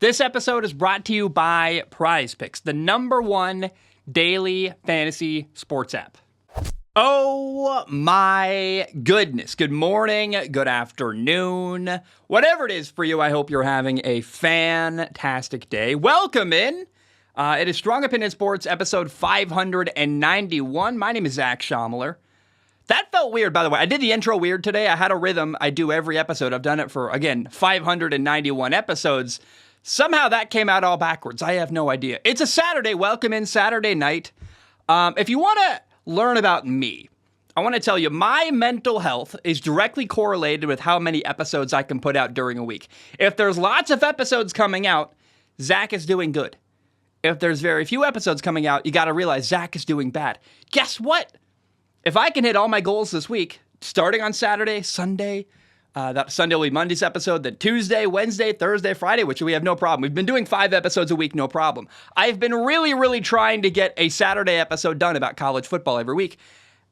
This episode is brought to you by Prize Picks, the #1 daily fantasy sports app. Oh my goodness. Good morning, good afternoon, whatever it is for you. I hope you're having a fantastic day. Welcome in. It is Strong Opinion Sports, episode 591. My name is Zach Schomler. That felt weird, by the way. I did the intro weird today. I had a rhythm I do every episode. I've done it for, again, 591 episodes. Somehow that came out all backwards. I have no idea. It's a Saturday. Welcome in Saturday night. If you want to learn about me, I want to tell you my mental health is directly correlated with how many episodes I can put out during a week. If there's lots of episodes coming out, Zach is doing good. If there's very few episodes coming out, you got to realize Zach is doing bad. Guess what? If I can hit all my goals this week, starting on Saturday, Sunday, that Sunday will be Monday's episode, then Tuesday, Wednesday, Thursday, Friday, which we have no problem. We've been doing 5 episodes a week, no problem. I've been really trying to get a Saturday episode done about college football every week.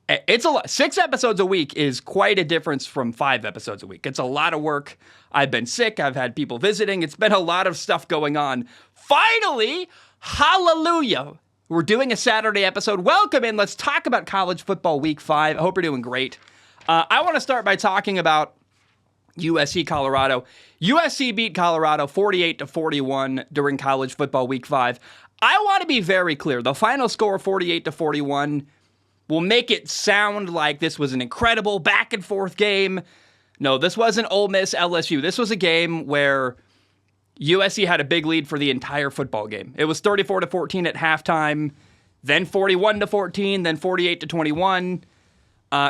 It's a lot. 6 episodes a week is quite a difference from 5 episodes a week. It's a lot of work. I've been sick. I've had people visiting. It's been a lot of stuff going on. Finally, hallelujah. We're doing a Saturday episode. Welcome in. Let's talk about college football week 5. I hope you're doing great. I want to start by talking about USC Colorado. USC beat Colorado 48-41 during college football week 5. I want to be very clear. The final score 48-41 will make it sound like this was an incredible back and forth game. No, this wasn't Ole Miss LSU. This was a game where USC had a big lead for the entire football game. It was 34-14 at halftime, then 41-14, then 48-21.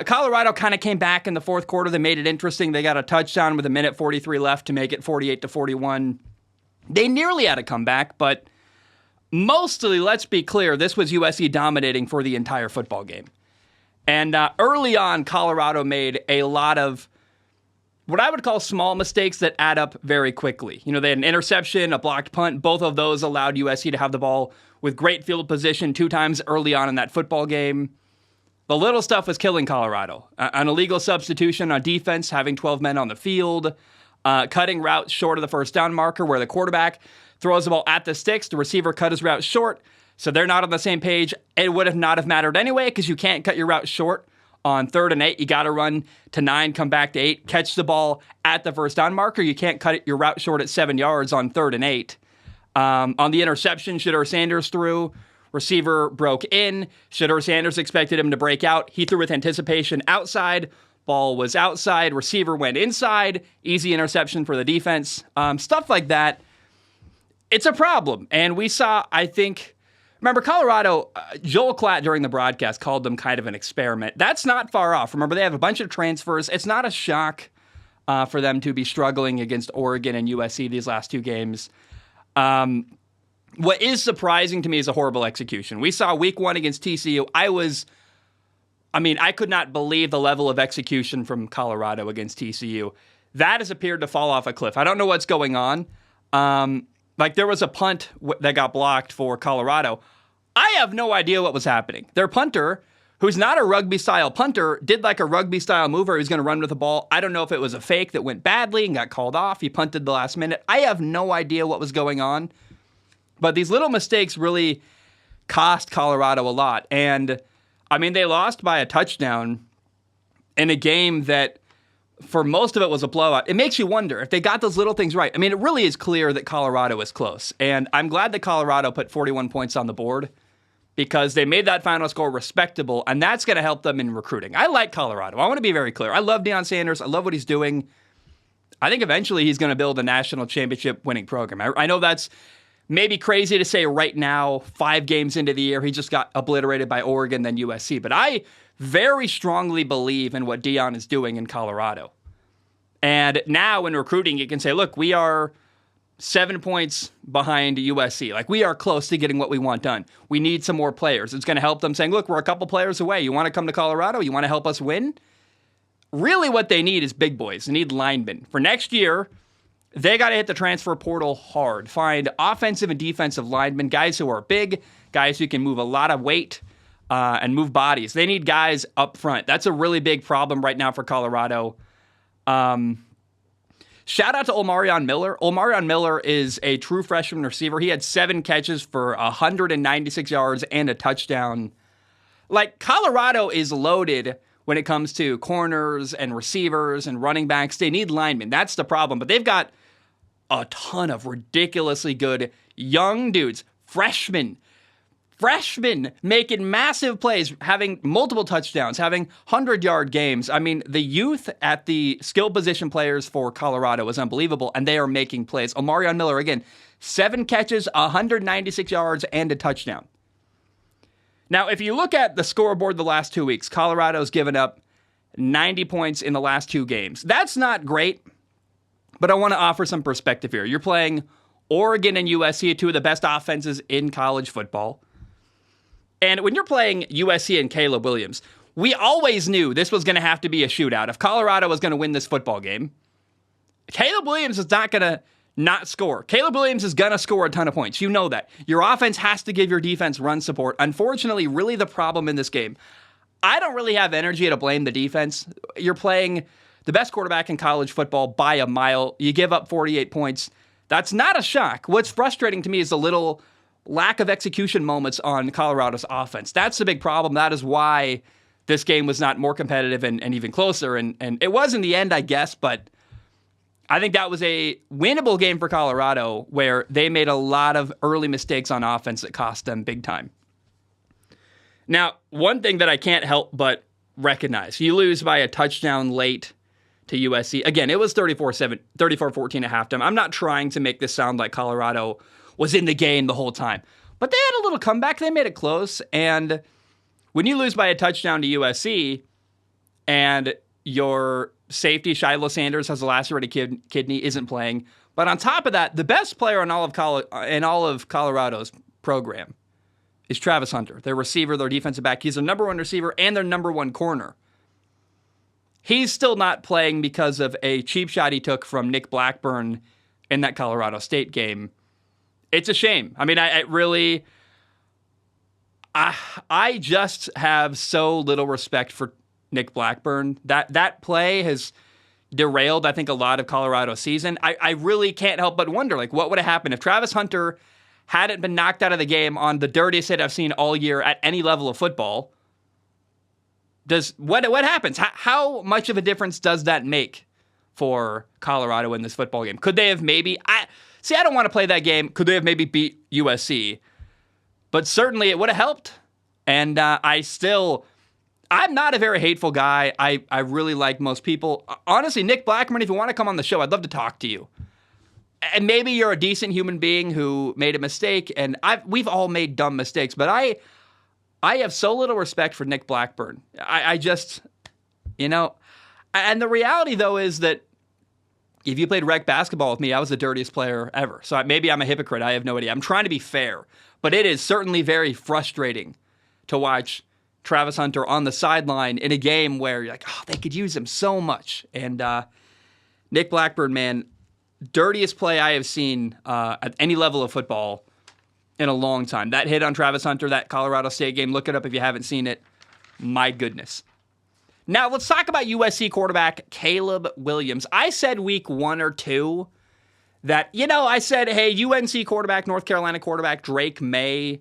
Colorado kind of came back in the fourth quarter. They made it interesting. They got a touchdown with 1:43 left to make it 48-41. They nearly had a comeback, but mostly, let's be clear, this was USC dominating for the entire football game. And early on, Colorado made a lot of what I would call small mistakes that add up very quickly. You know, they had an interception, a blocked punt. Both of those allowed USC to have the ball with great field position 2 times early on in that football game. The little stuff was killing Colorado. An illegal substitution on defense, having 12 men on the field, cutting routes short of the first down marker where the quarterback throws the ball at the sticks. The receiver cut his route short, so they're not on the same page. It would have not have mattered anyway because you can't cut your route short on 3rd and 8. You got to run to 9, come back to 8, catch the ball at the first down marker. You can't cut your route short at 7 yards on 3rd and 8. On the interception, Shedeur Sanders threw. Receiver broke in. Shedeur Sanders expected him to break out. He threw with anticipation outside. Ball was outside. Receiver went inside. Easy interception for the defense. Stuff like that. It's a problem. And we saw, I think, remember Colorado, Joel Klatt during the broadcast called them kind of an experiment. That's not far off. Remember, they have a bunch of transfers. It's not a shock for them to be struggling against Oregon and USC these last 2 games. What is surprising to me is a horrible execution. We saw week 1 against TCU. I could not believe the level of execution from Colorado against TCU. That has appeared to fall off a cliff. I don't know what's going on. There was a punt that got blocked for Colorado. I have no idea what was happening. Their punter, who's not a rugby-style punter, did like a rugby-style move where he was going to run with the ball. I don't know if it was a fake that went badly and got called off. He punted the last minute. I have no idea what was going on. But these little mistakes really cost Colorado a lot. And, they lost by a touchdown in a game that, for most of it, was a blowout. It makes you wonder if they got those little things right. It really is clear that Colorado is close. And I'm glad that Colorado put 41 points on the board because they made that final score respectable, and that's going to help them in recruiting. I like Colorado. I want to be very clear. I love Deion Sanders. I love what he's doing. I think eventually he's going to build a national championship winning program. I know that's maybe crazy to say right now, 5 games into the year, he just got obliterated by Oregon, then USC. But I very strongly believe in what Deion is doing in Colorado. And now in recruiting, you can say, look, we are 7 points behind USC. We are close to getting what we want done. We need some more players. It's going to help them saying, look, we're a couple players away. You want to come to Colorado? You want to help us win? Really what they need is big boys. They need linemen. For next year, they got to hit the transfer portal hard. Find offensive and defensive linemen, guys who are big, guys who can move a lot of weight and move bodies. They need guys up front. That's a really big problem right now for Colorado. Shout out to Omarion Miller. Omarion Miller is a true freshman receiver. He had 7 catches for 196 yards and a touchdown. Like, Colorado is loaded when it comes to corners and receivers and running backs. They need linemen. That's the problem. But they've got a ton of ridiculously good young dudes, freshmen making massive plays, having multiple touchdowns, having 100-yard games. I mean, the youth at the skill position players for Colorado is unbelievable, and they are making plays. Omarion Miller, again, 7 catches, 196 yards, and a touchdown. Now, if you look at the scoreboard the last 2 weeks, Colorado's given up 90 points in the last 2 games. That's not great, but I want to offer some perspective here. You're playing Oregon and USC, 2 of the best offenses in college football. And when you're playing USC and Caleb Williams, we always knew this was going to have to be a shootout. If Colorado was going to win this football game, Caleb Williams is not going to not score. Caleb Williams is going to score a ton of points. You know that. Your offense has to give your defense run support. Unfortunately, really the problem in this game, I don't really have energy to blame the defense. You're playing the best quarterback in college football by a mile. You give up 48 points. That's not a shock. What's frustrating to me is the little lack of execution moments on Colorado's offense. That's the big problem. That is why this game was not more competitive and even closer. And it was in the end, I guess, but I think that was a winnable game for Colorado where they made a lot of early mistakes on offense that cost them big time. Now, one thing that I can't help but recognize, you lose by a touchdown late to USC. Again, it was 34-14 at halftime. I'm not trying to make this sound like Colorado was in the game the whole time. But they had a little comeback. They made it close. And when you lose by a touchdown to USC and your safety, Shiloh Sanders, has a lacerated kidney, isn't playing. But on top of that, the best player in all of Colorado's program is Travis Hunter, their receiver, their defensive back. He's their number 1 receiver and their number 1 corner. He's still not playing because of a cheap shot he took from Nick Blackburn in that Colorado State game. It's a shame. I mean, I just have so little respect for Nick Blackburn. That play has derailed, I think, a lot of Colorado's season. I really can't help but wonder, like, what would have happened if Travis Hunter hadn't been knocked out of the game on the dirtiest hit I've seen all year at any level of football? What happens? How much of a difference does that make for Colorado in this football game? Could they have maybe... I don't want to play that game. Could they have maybe beat USC? But certainly it would have helped. And I'm not a very hateful guy. I really like most people. Honestly, Nick Blackburn, if you want to come on the show, I'd love to talk to you. And maybe you're a decent human being who made a mistake, and we've all made dumb mistakes, but I have so little respect for Nick Blackburn. I just, and the reality, though, is that if you played rec basketball with me, I was the dirtiest player ever. So maybe I'm a hypocrite. I have no idea. I'm trying to be fair. But it is certainly very frustrating to watch Travis Hunter on the sideline in a game where you're like, oh, they could use him so much. And Nick Blackburn, man, dirtiest play I have seen at any level of football in a long time. That hit on Travis Hunter, that Colorado State game, look it up if you haven't seen it. My goodness. Now, let's talk about USC quarterback Caleb Williams. I said week 1 or 2 that, I said, hey, UNC quarterback, North Carolina quarterback Drake May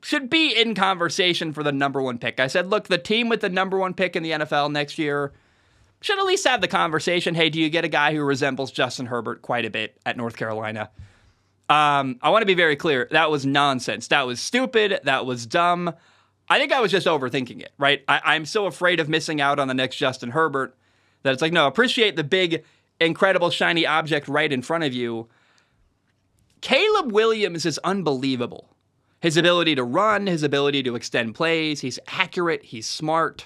should be in conversation for the number 1 pick. I said, look, the team with the number 1 pick in the NFL next year should at least have the conversation, hey, do you get a guy who resembles Justin Herbert quite a bit at North Carolina? I want to be very clear. That was nonsense. That was stupid. That was dumb. I think I was just overthinking it, right? I'm so afraid of missing out on the next Justin Herbert that it's like, no, appreciate the big, incredible, shiny object right in front of you. Caleb Williams is unbelievable. His ability to run, his ability to extend plays, he's accurate, he's smart.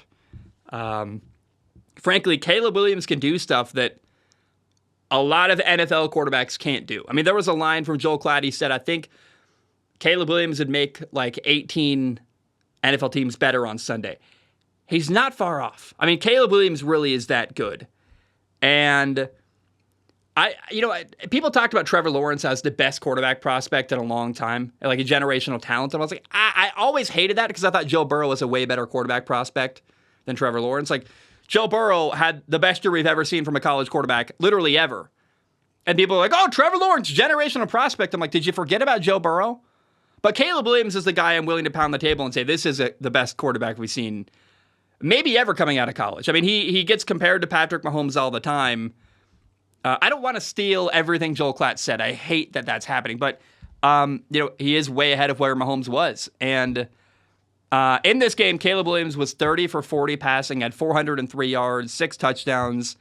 Frankly, Caleb Williams can do stuff that a lot of NFL quarterbacks can't do. I mean, there was a line from Joel Klatt. He said, I think Caleb Williams would make like 18 NFL teams better on Sunday. He's not far off. I mean, Caleb Williams really is that good. And people talked about Trevor Lawrence as the best quarterback prospect in a long time, like a generational talent. And I was like, I always hated that because I thought Joe Burrow was a way better quarterback prospect than Trevor Lawrence. Like, Joe Burrow had the best year we've ever seen from a college quarterback, literally ever. And people are like, oh, Trevor Lawrence, generational prospect. I'm like, did you forget about Joe Burrow? But Caleb Williams is the guy I'm willing to pound the table and say, this is the best quarterback we've seen maybe ever coming out of college. I mean, he gets compared to Patrick Mahomes all the time. I don't want to steal everything Joel Klatt said. I hate that that's happening. But, he is way ahead of where Mahomes was. And in this game, Caleb Williams was 30 for 40 passing, had 403 yards, 6 touchdowns.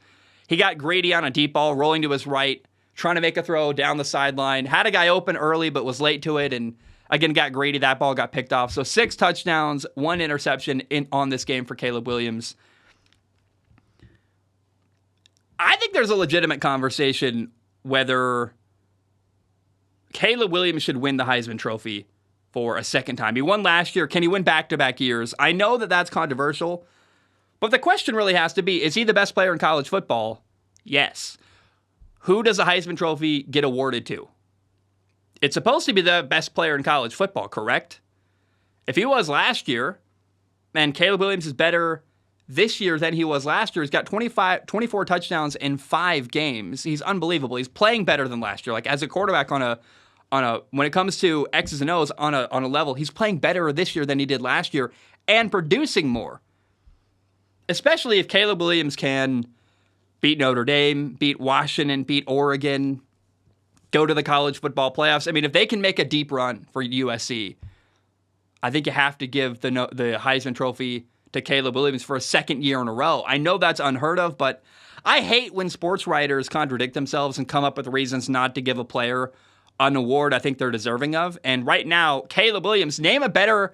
He got greedy on a deep ball, rolling to his right, trying to make a throw down the sideline. Had a guy open early, but was late to it, and again, got greedy. That ball got picked off. So 6 touchdowns, 1 interception on this game for Caleb Williams. I think there's a legitimate conversation whether Caleb Williams should win the Heisman Trophy for a second time. He won last year. Can he win back-to-back years? I know that that's controversial, but the question really has to be, is he the best player in college football? Yes. Who does the Heisman Trophy get awarded to? It's supposed to be the best player in college football, correct? If he was last year, and Caleb Williams is better this year than he was last year, he's got 24 touchdowns in 5 games. He's unbelievable. He's playing better than last year. Like, as a quarterback on a when it comes to X's and O's on a level, he's playing better this year than he did last year and producing more. Especially if Caleb Williams can beat Notre Dame, beat Washington, beat Oregon, go to the college football playoffs. I mean, if they can make a deep run for USC, I think you have to give the Heisman Trophy to Caleb Williams for a second year in a row. I know that's unheard of, but I hate when sports writers contradict themselves and come up with reasons not to give a player an award I think they're deserving of. And right now, Caleb Williams, name a better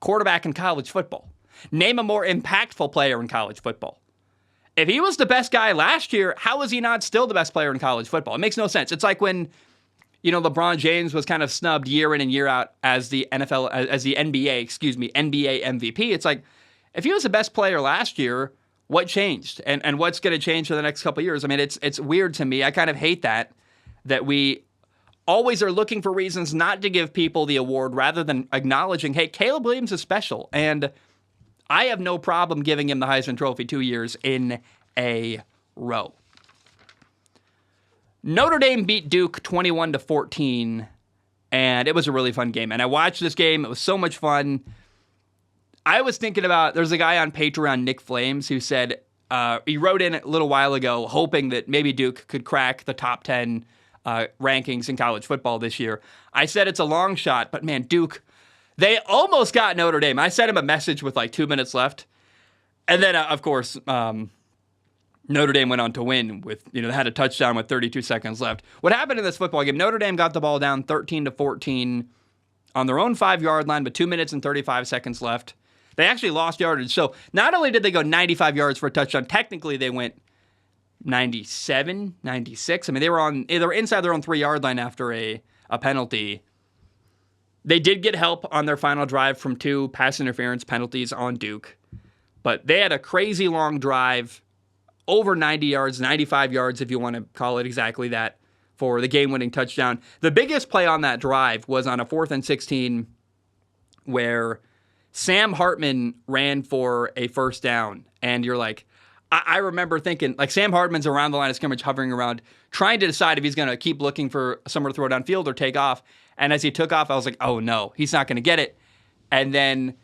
quarterback in college football. Name a more impactful player in college football. If he was the best guy last year, how is he not still the best player in college football? It makes no sense. It's like when, LeBron James was kind of snubbed year in and year out as the NBA MVP. It's like, if he was the best player last year, what changed? And what's going to change for the next couple of years? I mean, it's weird to me. I kind of hate that we always are looking for reasons not to give people the award rather than acknowledging, hey, Caleb Williams is special. And I have no problem giving him the Heisman Trophy 2 years in a row. Notre Dame beat Duke 21-14, and it was a really fun game. And I watched this game. It was so much fun. I was thinking about, there's a guy on Patreon, Nick Flames, who said, he wrote in a little while ago hoping that maybe Duke could crack the top 10 rankings in college football this year. I said it's a long shot, but man, Duke, they almost got Notre Dame. I sent him a message with like 2 minutes left. And then, of course, Notre Dame went on to win with, they had a touchdown with 32 seconds left. What happened in this football game, Notre Dame got the ball down 13-14 on their own 5-yard line, but 2 minutes and 35 seconds left. They actually lost yardage. So not only did they go 95 yards for a touchdown, technically they went 97, 96. I mean, they were inside their own 3-yard line after a penalty. They did get help on their final drive from 2 pass interference penalties on Duke, but they had a crazy long drive, over 90 yards, 95 yards if you want to call it exactly that, for the game-winning touchdown. The biggest play on that drive was on a 4th and 16 where Sam Hartman ran for a first down, and you're like, I remember thinking, like, Sam Hartman's around the line of scrimmage, hovering around, trying to decide if he's going to keep looking for somewhere to throw downfield or take off. And as he took off, I was like, oh, no, he's not going to get it. And then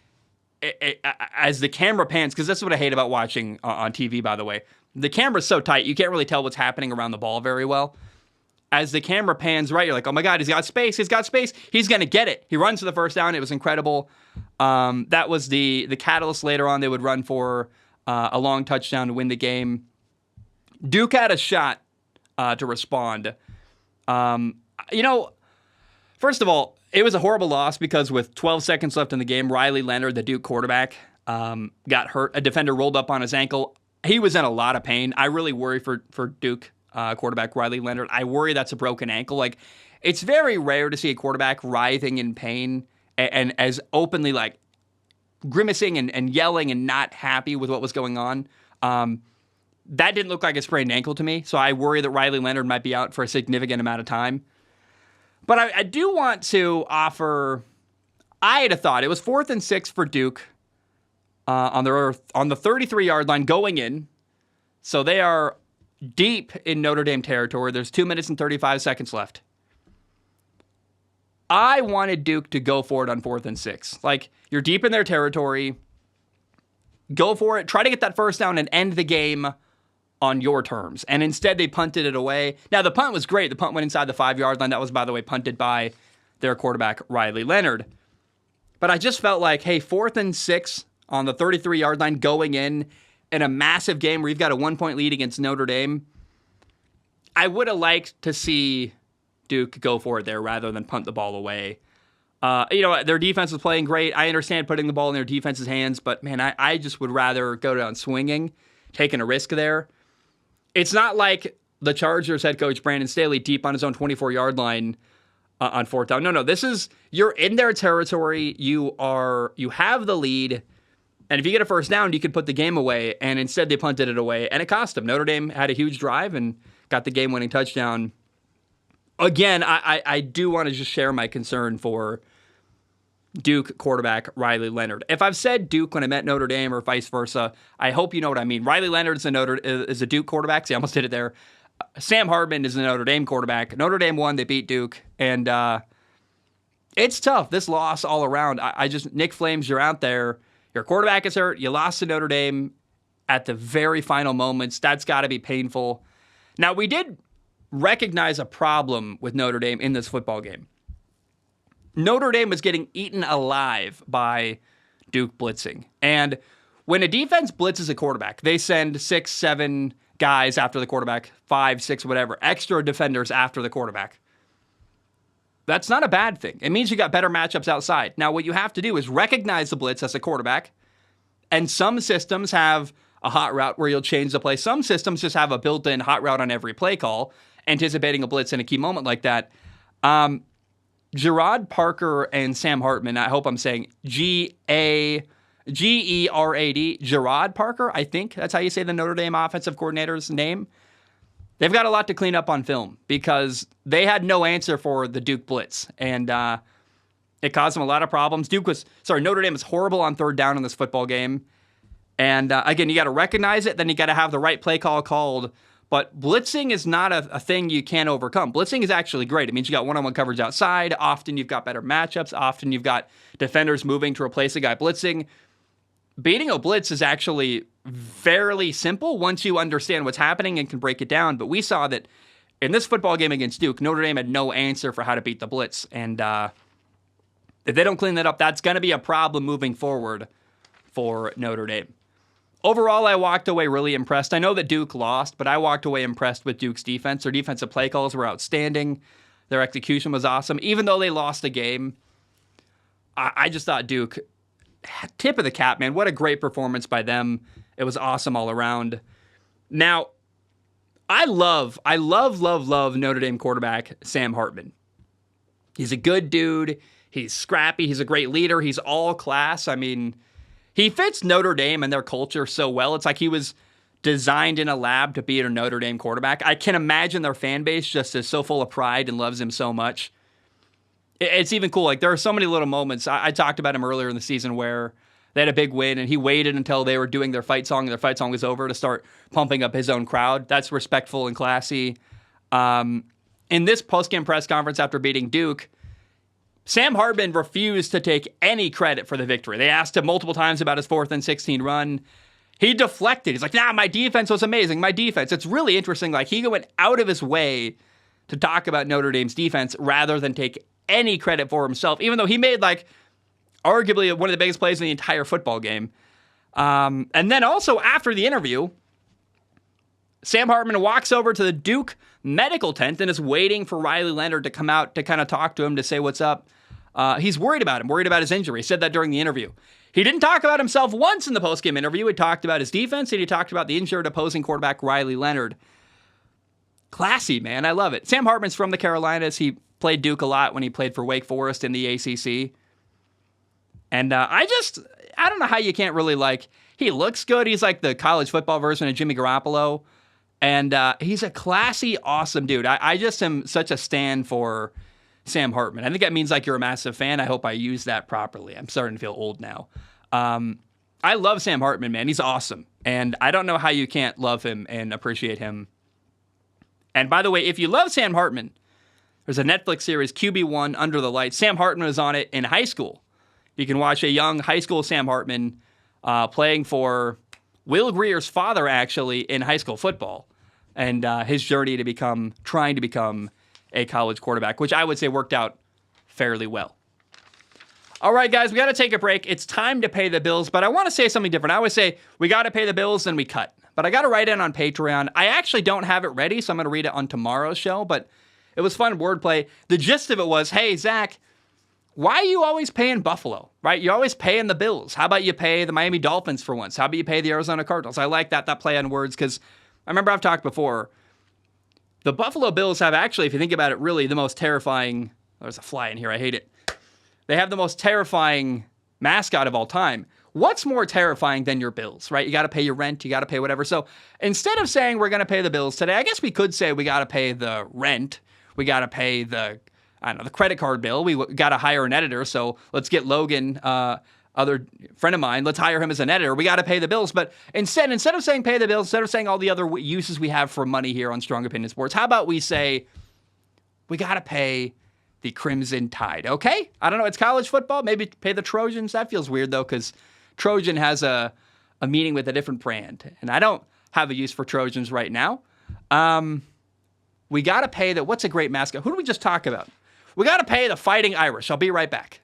as the camera pans, because that's what I hate about watching on TV, by the way. The camera's so tight, you can't really tell what's happening around the ball very well. As the camera pans right, you're like, oh, my God, he's got space. He's going to get it. He runs for the first down. It was incredible. That was the catalyst later on. They would run for a long touchdown to win the game. Duke had a shot to respond. First of all, it was a horrible loss because with 12 seconds left in the game, Riley Leonard, the Duke quarterback, got hurt. A defender rolled up on his ankle. He was in a lot of pain. I really worry for Duke quarterback Riley Leonard. I worry that's a broken ankle. Like, it's very rare to see a quarterback writhing in pain and as openly, like, grimacing and yelling and not happy with what was going on. That didn't look like a sprained ankle to me, so I worry that Riley Leonard might be out for a significant amount of time. But I do want to offer, I had a thought. It was 4th and 6 for Duke. on the 33-yard line going in. So they are deep in Notre Dame territory. There's 2 minutes and 35 seconds left. I wanted Duke to go for it on 4th and 6. Like, you're deep in their territory. Go for it. Try to get that first down and end the game on your terms. And instead, they punted it away. Now, the punt was great. The punt went inside the 5-yard line. That was, by the way, punted by their quarterback, Riley Leonard. But I just felt like, hey, 4th and 6 on the 33-yard line going in a massive game where you've got a 1-point lead against Notre Dame. I would have liked to see Duke go for it there rather than punt the ball away. Their defense was playing great. I understand putting the ball in their defense's hands, but man, I just would rather go down swinging, taking a risk there. It's not like the Chargers head coach Brandon Staley deep on his own 24-yard line on 4th down. No, this is, you're in their territory. You have the lead. And if you get a first down, you could put the game away. And instead, they punted it away, and it cost them. Notre Dame had a huge drive and got the game-winning touchdown. Again, I do want to just share my concern for Duke quarterback Riley Leonard. If I've said Duke when I meant Notre Dame or vice versa, I hope you know what I mean. Riley Leonard is a Duke quarterback. See, I almost did it there. Sam Hartman is a Notre Dame quarterback. Notre Dame won. They beat Duke. And it's tough. This loss all around. Nick Flames, you're out there. Your quarterback is hurt. You lost to Notre Dame at the very final moments. That's got to be painful. Now, we did recognize a problem with Notre Dame in this football game. Notre Dame was getting eaten alive by Duke blitzing. And when a defense blitzes a quarterback, they send 6, 7 guys after the quarterback, 5, 6, whatever, extra defenders after the quarterback. That's not a bad thing. It means you got better matchups outside. Now, what you have to do is recognize the blitz as a quarterback. And some systems have a hot route where you'll change the play. Some systems just have a built-in hot route on every play call, anticipating a blitz in a key moment like that. Gerard Parker and Sam Hartman, I hope I'm saying Gerard, Gerard Parker, I think that's how you say the Notre Dame offensive coordinator's name. They've got a lot to clean up on film because they had no answer for the Duke blitz, and it caused them a lot of problems. Notre Dame was horrible on 3rd down in this football game. And again, you got to recognize it, then you got to have the right play call called. But blitzing is not a thing you can't overcome. Blitzing is actually great. It means you got one-on-one coverage outside. Often you've got better matchups. Often you've got defenders moving to replace a guy blitzing. Beating a blitz is actually fairly simple once you understand what's happening and can break it down. But we saw that in this football game against Duke, Notre Dame had no answer for how to beat the blitz. And if they don't clean that up, that's going to be a problem moving forward for Notre Dame. Overall, I walked away really impressed. I know that Duke lost, but I walked away impressed with Duke's defense. Their defensive play calls were outstanding. Their execution was awesome. Even though they lost the game, I just thought Duke, tip of the cap, man. What a great performance by them. It was awesome all around. Now, I love Notre Dame quarterback Sam Hartman. He's a good dude. He's scrappy. He's a great leader. He's all class. I mean, he fits Notre Dame and their culture so well. It's like he was designed in a lab to be a Notre Dame quarterback. I can imagine their fan base just is so full of pride and loves him so much. It's even cool. Like, there are so many little moments. I talked about him earlier in the season where they had a big win, and he waited until they were doing their fight song, and their fight song was over to start pumping up his own crowd. That's respectful and classy. In this postgame press conference after beating Duke, Sam Hartman refused to take any credit for the victory. They asked him multiple times about his 4th and 16 run. He deflected. He's like, my defense was amazing. My defense. It's really interesting. Like, he went out of his way to talk about Notre Dame's defense rather than take any credit for himself, even though he made, like, arguably one of the biggest plays in the entire football game. And then also after the interview, Sam Hartman walks over to the Duke medical tent and is waiting for Riley Leonard to come out to kind of talk to him, to say what's up. He's worried about him, worried about his injury. He said that during the interview. He didn't talk about himself once in the postgame interview. He talked about his defense, and he talked about the injured opposing quarterback, Riley Leonard. Classy, man. I love it. Sam Hartman's from the Carolinas. He played Duke a lot when he played for Wake Forest in the ACC. And I don't know how you can't really like, he looks good. He's like the college football version of Jimmy Garoppolo. And he's a classy, awesome dude. I just am such a stan for Sam Hartman. I think that means like you're a massive fan. I hope I use that properly. I'm starting to feel old now. I love Sam Hartman, man. He's awesome. And I don't know how you can't love him and appreciate him. And by the way, if you love Sam Hartman, there's a Netflix series, QB1, Under the Lights. Sam Hartman was on it in high school. You can watch a young high school Sam Hartman playing for Will Greer's father, actually, in high school football. And his journey to trying to become a college quarterback, which I would say worked out fairly well. All right, guys, we got to take a break. It's time to pay the bills, but I want to say something different. I always say we got to pay the bills, then we cut. But I got to write in on Patreon. I actually don't have it ready, so I'm going to read it on tomorrow's show, but it was fun wordplay. The gist of it was, hey, Zach, why are you always paying Buffalo, right? You're always paying the Bills. How about you pay the Miami Dolphins for once? How about you pay the Arizona Cardinals? I like that play on words, because I remember I've talked before. The Buffalo Bills have actually, if you think about it, really the most terrifying. There's a fly in here. I hate it. They have the most terrifying mascot of all time. What's more terrifying than your bills, right? You got to pay your rent. You got to pay whatever. So instead of saying we're going to pay the bills today, I guess we could say we got to pay the rent. We got to pay the credit card bill. We got to hire an editor. So let's get Logan, other friend of mine, let's hire him as an editor. We got to pay the bills. But instead of saying pay the bills, instead of saying all the other uses we have for money here on Strong Opinion Sports, how about we say we got to pay the Crimson Tide, okay? I don't know. It's college football. Maybe pay the Trojans. That feels weird, though, because Trojan has a meaning with a different brand. And I don't have a use for Trojans right now. We got to pay the, what's a great mascot? Who did we just talk about? We got to pay the Fighting Irish. I'll be right back.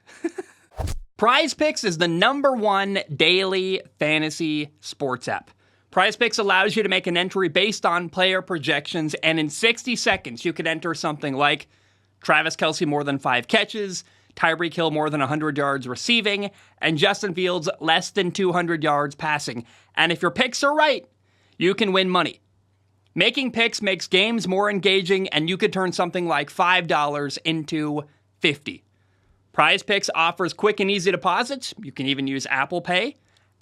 Prize Picks is the #1 daily fantasy sports app. Prize Picks allows you to make an entry based on player projections, and in 60 seconds, you could enter something like Travis Kelce more than 5 catches, Tyreek Hill more than 100 yards receiving, and Justin Fields less than 200 yards passing. And if your picks are right, you can win money. Making picks makes games more engaging, and you could turn something like $5 into $50. Prize Picks offers quick and easy deposits. You can even use Apple Pay.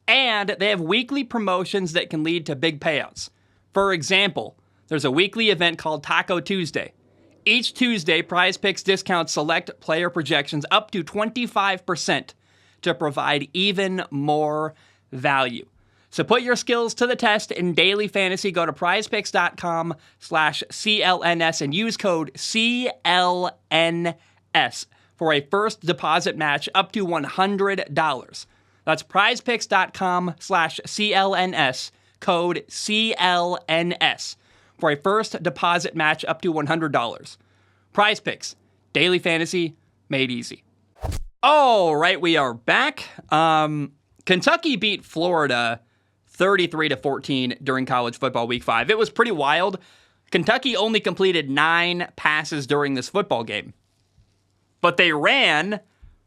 And they have weekly promotions that can lead to big payouts. For example, there's a weekly event called Taco Tuesday. Each Tuesday, Prize Picks discounts select player projections up to 25% to provide even more value. So put your skills to the test in daily fantasy. Go to prizepicks.com/CLNS and use code CLNS for a first deposit match up to $100. That's prizepicks.com/CLNS, code CLNS. For a first deposit match up to $100. Prize Picks, daily fantasy made easy. All right, we are back. Kentucky beat Florida 33-14 during college football week 5. It was pretty wild. Kentucky only completed 9 passes during this football game, but they ran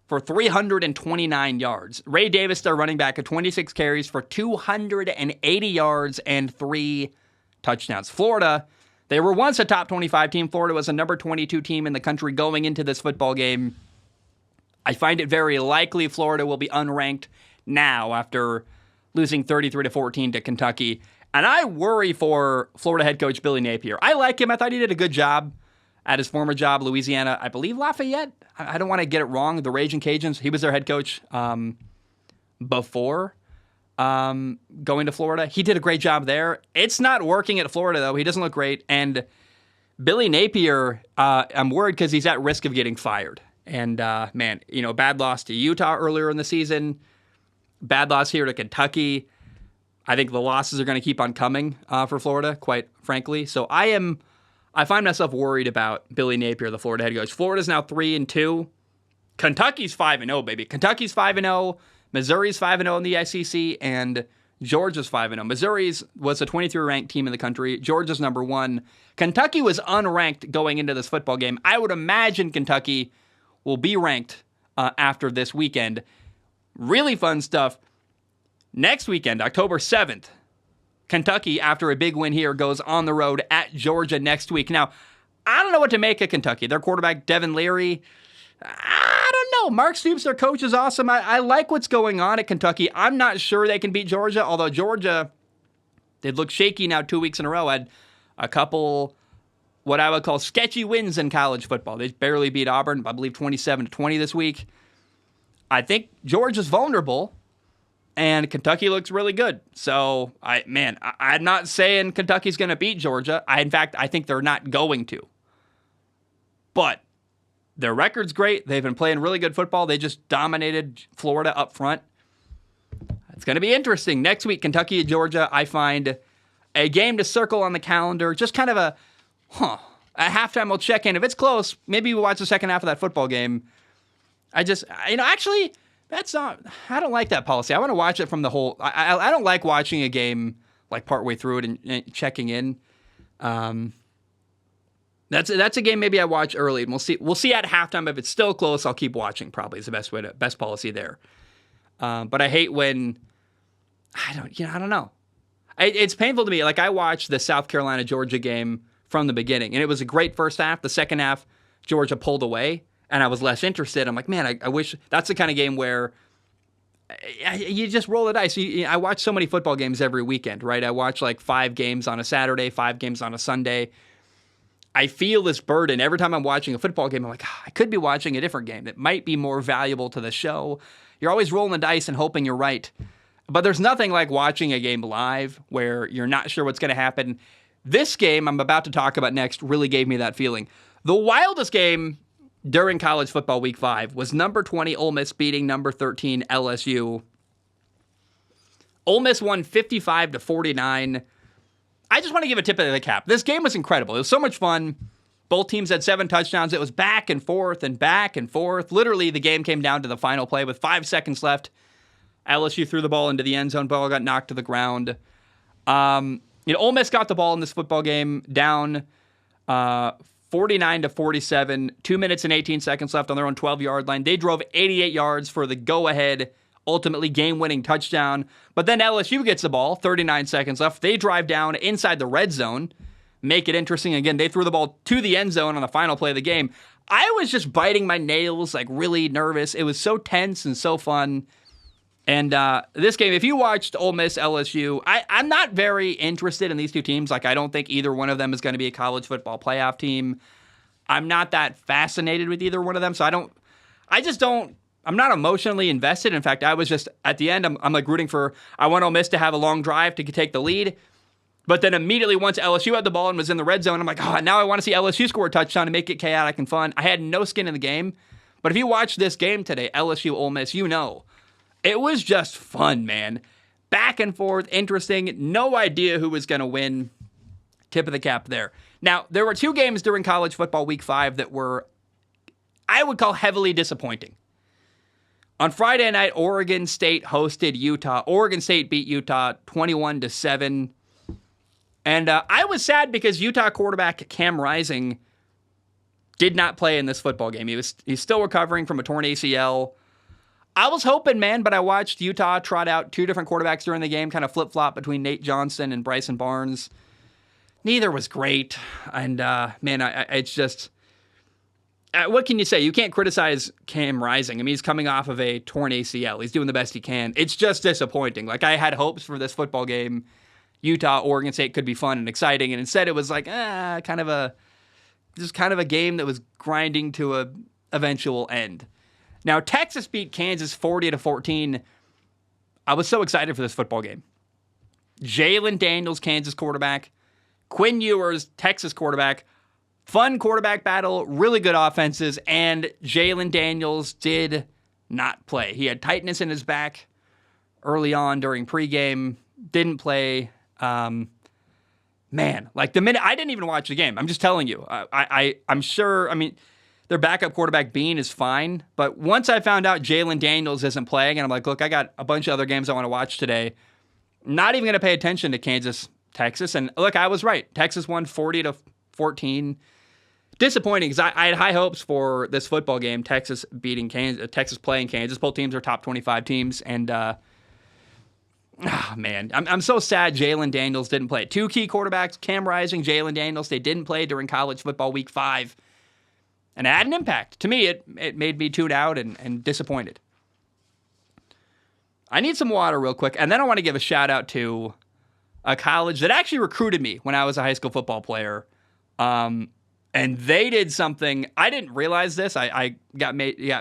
for 329 yards. Ray Davis, their running back, had 26 carries for 280 yards and 3 touchdowns. Florida, they were once a top 25 team. Florida was a number 22 team in the country going into this football game. I find it very likely Florida will be unranked now after losing 33-14 to Kentucky. And I worry for Florida head coach Billy Napier. I like him. I thought he did a good job at his former job, Louisiana, I believe Lafayette. I don't want to get it wrong. The Raging Cajuns, he was their head coach before going to Florida. He did a great job there. It's not working at Florida, though. He doesn't look great. And Billy Napier, I'm worried because he's at risk of getting fired. And, man, bad loss to Utah earlier in the season. Bad loss here to Kentucky. I think the losses are going to keep on coming for Florida, quite frankly. So I find myself worried about Billy Napier, the Florida head coach. Florida's now 3-2. Kentucky's 5-0, baby. Kentucky's 5-0. Missouri's 5-0 in the SEC, and Georgia's 5-0. Missouri's was a 23-ranked team in the country. Georgia's number 1. Kentucky was unranked going into this football game. I would imagine Kentucky will be ranked after this weekend. Really fun stuff. Next weekend, October 7th, Kentucky, after a big win here, goes on the road at Georgia next week. Now, I don't know what to make of Kentucky. Their quarterback, Devin Leary, I don't know. Mark Stoops, their coach, is awesome. I like what's going on at Kentucky. I'm not sure they can beat Georgia, although Georgia, they've looked shaky now 2 weeks in a row. Had a couple, what I would call sketchy wins in college football. They barely beat Auburn, I believe 27-20 this week. I think Georgia's vulnerable. and Kentucky looks really good. So, I'm not saying Kentucky's going to beat Georgia. In fact, I think they're not going to. But their record's great. They've been playing really good football. They just dominated Florida up front. It's going to be interesting. Next week, Kentucky and Georgia, I find a game to circle on the calendar. Just kind of a At halftime, we'll check in. If it's close, maybe we'll watch the second half of that football game. Actually, that's not, I don't like that policy. I want to watch it from the whole, I don't like watching a game like partway through it and checking in. That's a game maybe I watch early, and we'll see at halftime. If it's still close, I'll keep watching. Probably is the best policy there. But I hate when I don't know. It's painful to me. Like, I watched the South Carolina Georgia game from the beginning, and it was a great first half. The second half, Georgia pulled away, and I was less interested. I'm like, man, I wish that's the kind of game where you just roll the dice. I watch so many football games every weekend, right? I watch like 5 games on a Saturday, 5 games on a Sunday. I feel this burden every time I'm watching a football game. I'm like, I could be watching a different game that might be more valuable to the show. You're always rolling the dice and hoping you're right. But there's nothing like watching a game live where you're not sure what's going to happen. This game I'm about to talk about next really gave me that feeling. The wildest game during college football week 5 was number 20 Ole Miss beating number 13 LSU. Ole Miss won 55-49. I just want to give a tip of the cap. This game was incredible. It was so much fun. Both teams had 7 touchdowns. It was back and forth and back and forth. Literally, the game came down to the final play with 5 seconds left. LSU threw the ball into the end zone. Ball got knocked to the ground. Ole Miss got the ball in this football game down 49-47. 2 minutes and 18 seconds left on their own 12-yard line. They drove 88 yards for the go-ahead, ultimately game-winning touchdown. But then LSU gets the ball, 39 seconds left. They drive down inside the red zone, make it interesting again. They threw the ball to the end zone on the final play of the game. I was just biting my nails, like really nervous. It was so tense and so fun. And this game, if you watched Ole Miss LSU, I'm not very interested in these two teams. Like, I don't think either one of them is going to be a college football playoff team. I'm not that fascinated with either one of them. So I'm not emotionally invested. In fact, I was just, at the end, I'm like rooting for, I want Ole Miss to have a long drive to take the lead. But then immediately once LSU had the ball and was in the red zone, I'm like, now I want to see LSU score a touchdown and make it chaotic and fun. I had no skin in the game. But if you watch this game today, LSU Ole Miss, it was just fun, man. Back and forth, interesting. No idea who was going to win. Tip of the cap there. Now, there were 2 games during college football week 5 that were, I would call, heavily disappointing. On Friday night, Oregon State hosted Utah. Oregon State beat Utah 21-7. And I was sad because Utah quarterback Cam Rising did not play in this football game. He's still recovering from a torn ACL. I was hoping, man, but I watched Utah trot out 2 different quarterbacks during the game, kind of flip-flop between Nate Johnson and Bryson Barnes. Neither was great. And, it's just, what can you say? You can't criticize Cam Rising. I mean, he's coming off of a torn ACL. He's doing the best he can. It's just disappointing. Like, I had hopes for this football game. Utah, Oregon State could be fun and exciting. And instead it was like, kind of a game that was grinding to a eventual end. Now, Texas beat Kansas 40-14. I was so excited for this football game. Jalen Daniels, Kansas quarterback. Quinn Ewers, Texas quarterback. Fun quarterback battle, really good offenses, and Jalen Daniels did not play. He had tightness in his back early on during pregame, didn't play. Man, like the minute, I didn't even watch the game. I'm just telling you. I'm sure, their backup quarterback, Bean, is fine. But once I found out Jalen Daniels isn't playing, and I'm like, look, I got a bunch of other games I want to watch today. Not even going to pay attention to Kansas, Texas. And look, I was right. Texas won 40-14. Disappointing because I had high hopes for this football game. Texas beating Kansas, Texas playing Kansas. Both teams are top 25 teams. And, man, I'm so sad Jalen Daniels didn't play. 2 key quarterbacks, Cam Rising, Jalen Daniels, they didn't play during college football week 5. And it had an impact. To me, it made me tune out and disappointed. I need some water real quick. And then I want to give a shout out to a college that actually recruited me when I was a high school football player. And they did something. I didn't realize this. I got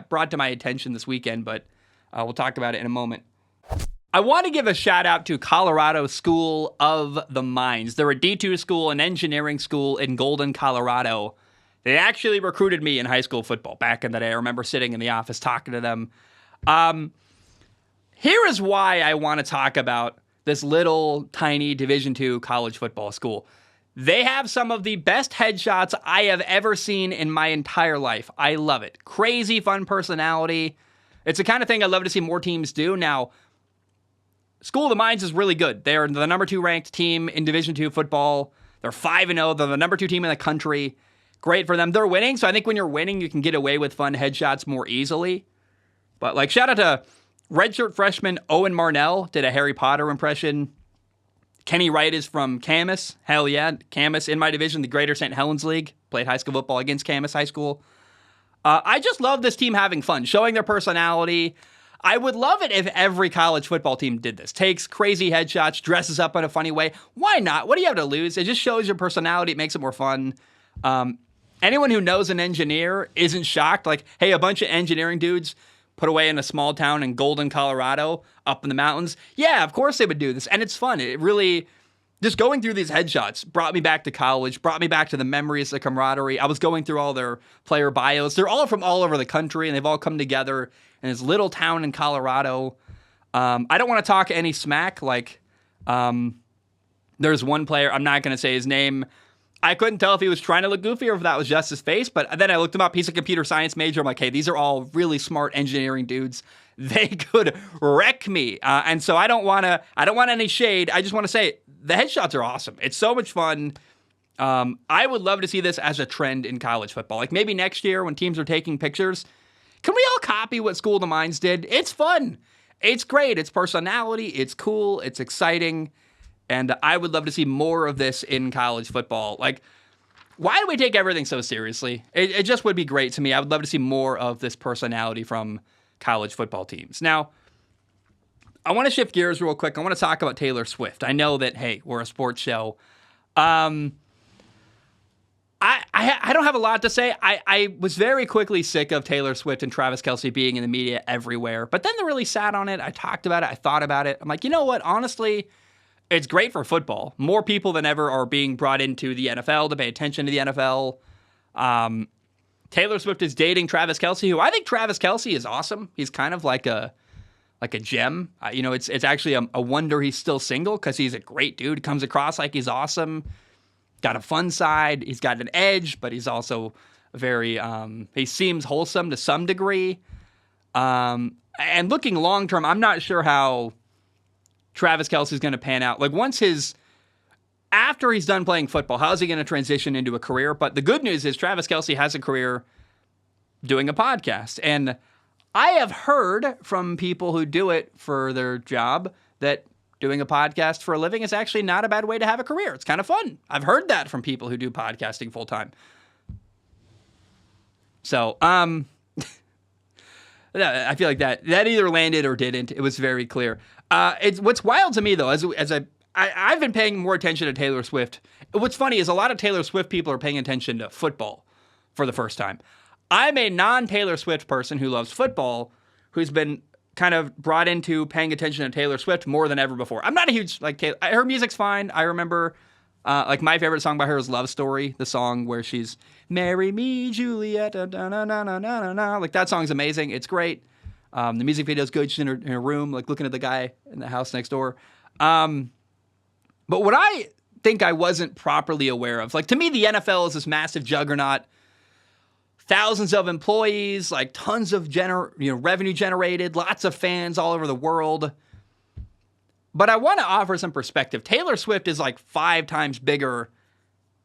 brought to my attention this weekend, but we'll talk about it in a moment. I want to give a shout out to Colorado School of the Mines. They're a D2 school, an engineering school in Golden, Colorado. They actually recruited me in high school football back in the day. I remember sitting in the office talking to them. Here is why I want to talk about this little tiny Division II college football school. They have some of the best headshots I have ever seen in my entire life. I love it. Crazy fun personality. It's the kind of thing I'd love to see more teams do. Now, School of the Mines is really good. They're the number 2 ranked team in Division II football. They're 5-0. They're the number 2 team in the country. Great for them. They're winning, so I think when you're winning, you can get away with fun headshots more easily. But like, shout out to redshirt freshman Owen Marnell, did a Harry Potter impression. Kenny Wright is from Camas. Hell yeah, Camas in my division, the Greater St. Helens League. Played high school football against Camas High School. I just love this team having fun, showing their personality. I would love it if every college football team did this. Takes crazy headshots, dresses up in a funny way. Why not? What do you have to lose? It just shows your personality. It makes it more fun. Anyone who knows an engineer isn't shocked. Like, hey, a bunch of engineering dudes put away in a small town in Golden, Colorado, up in the mountains. Yeah, of course they would do this. And it's fun. It really, just going through these headshots brought me back to college, brought me back to the memories, the camaraderie. I was going through all their player bios. They're all from all over the country, and they've all come together in this little town in Colorado. I don't want to talk any smack. Like, there's one player, I'm not going to say his name. I couldn't tell if he was trying to look goofy or if that was just his face, but then I looked him up. He's a computer science major. I'm like, hey, these are all really smart engineering dudes. They could wreck me. And so I don't want any shade. I just want to say the headshots are awesome. It's so much fun. I would love to see this as a trend in college football. Like maybe next year when teams are taking pictures, can we all copy what School of the Mines did? It's fun. It's great. It's personality. It's cool. It's exciting. And I would love to see more of this in college football. Like, why do we take everything so seriously? It just would be great to me. I would love to see more of this personality from college football teams. Now, I want to shift gears real quick. I want to talk about Taylor Swift. I know that, hey, we're a sports show. I don't have a lot to say. I was very quickly sick of Taylor Swift and Travis Kelce being in the media everywhere. But then they really sat on it. I talked about it. I thought about it. I'm like, you know what? Honestly, it's great for football. More people than ever are being brought into the NFL to pay attention to the NFL. Taylor Swift is dating Travis Kelce, who I think Travis Kelce is awesome. He's kind of like a gem. It's actually a wonder he's still single because he's a great dude. Comes across like he's awesome. Got a fun side. He's got an edge, but he's also very, he seems wholesome to some degree. And looking long term, I'm not sure how Travis Kelce is going to pan out. Like after he's done playing football, how's he going to transition into a career? But the good news is Travis Kelce has a career doing a podcast. And I have heard from people who do it for their job that doing a podcast for a living is actually not a bad way to have a career. It's kind of fun. I've heard that from people who do podcasting full time. So, I feel like that either landed or didn't. It was very clear. What's wild to me though, I've been paying more attention to Taylor Swift. What's funny is a lot of Taylor Swift people are paying attention to football for the first time. I'm a non-Taylor Swift person who loves football, who's been kind of brought into paying attention to Taylor Swift more than ever before. I'm not a huge, her music's fine. I remember, my favorite song by her is Love Story, the song where she's, marry me, Juliet, da, da, da, da, da, da, da. Like, that song's amazing. It's great. The music video's good. She's in her room, like, looking at the guy in the house next door. But what I think I wasn't properly aware of, like, to me, the NFL is this massive juggernaut, thousands of employees, like tons of revenue generated, lots of fans all over the world. But I want to offer some perspective. Taylor Swift is like 5 times bigger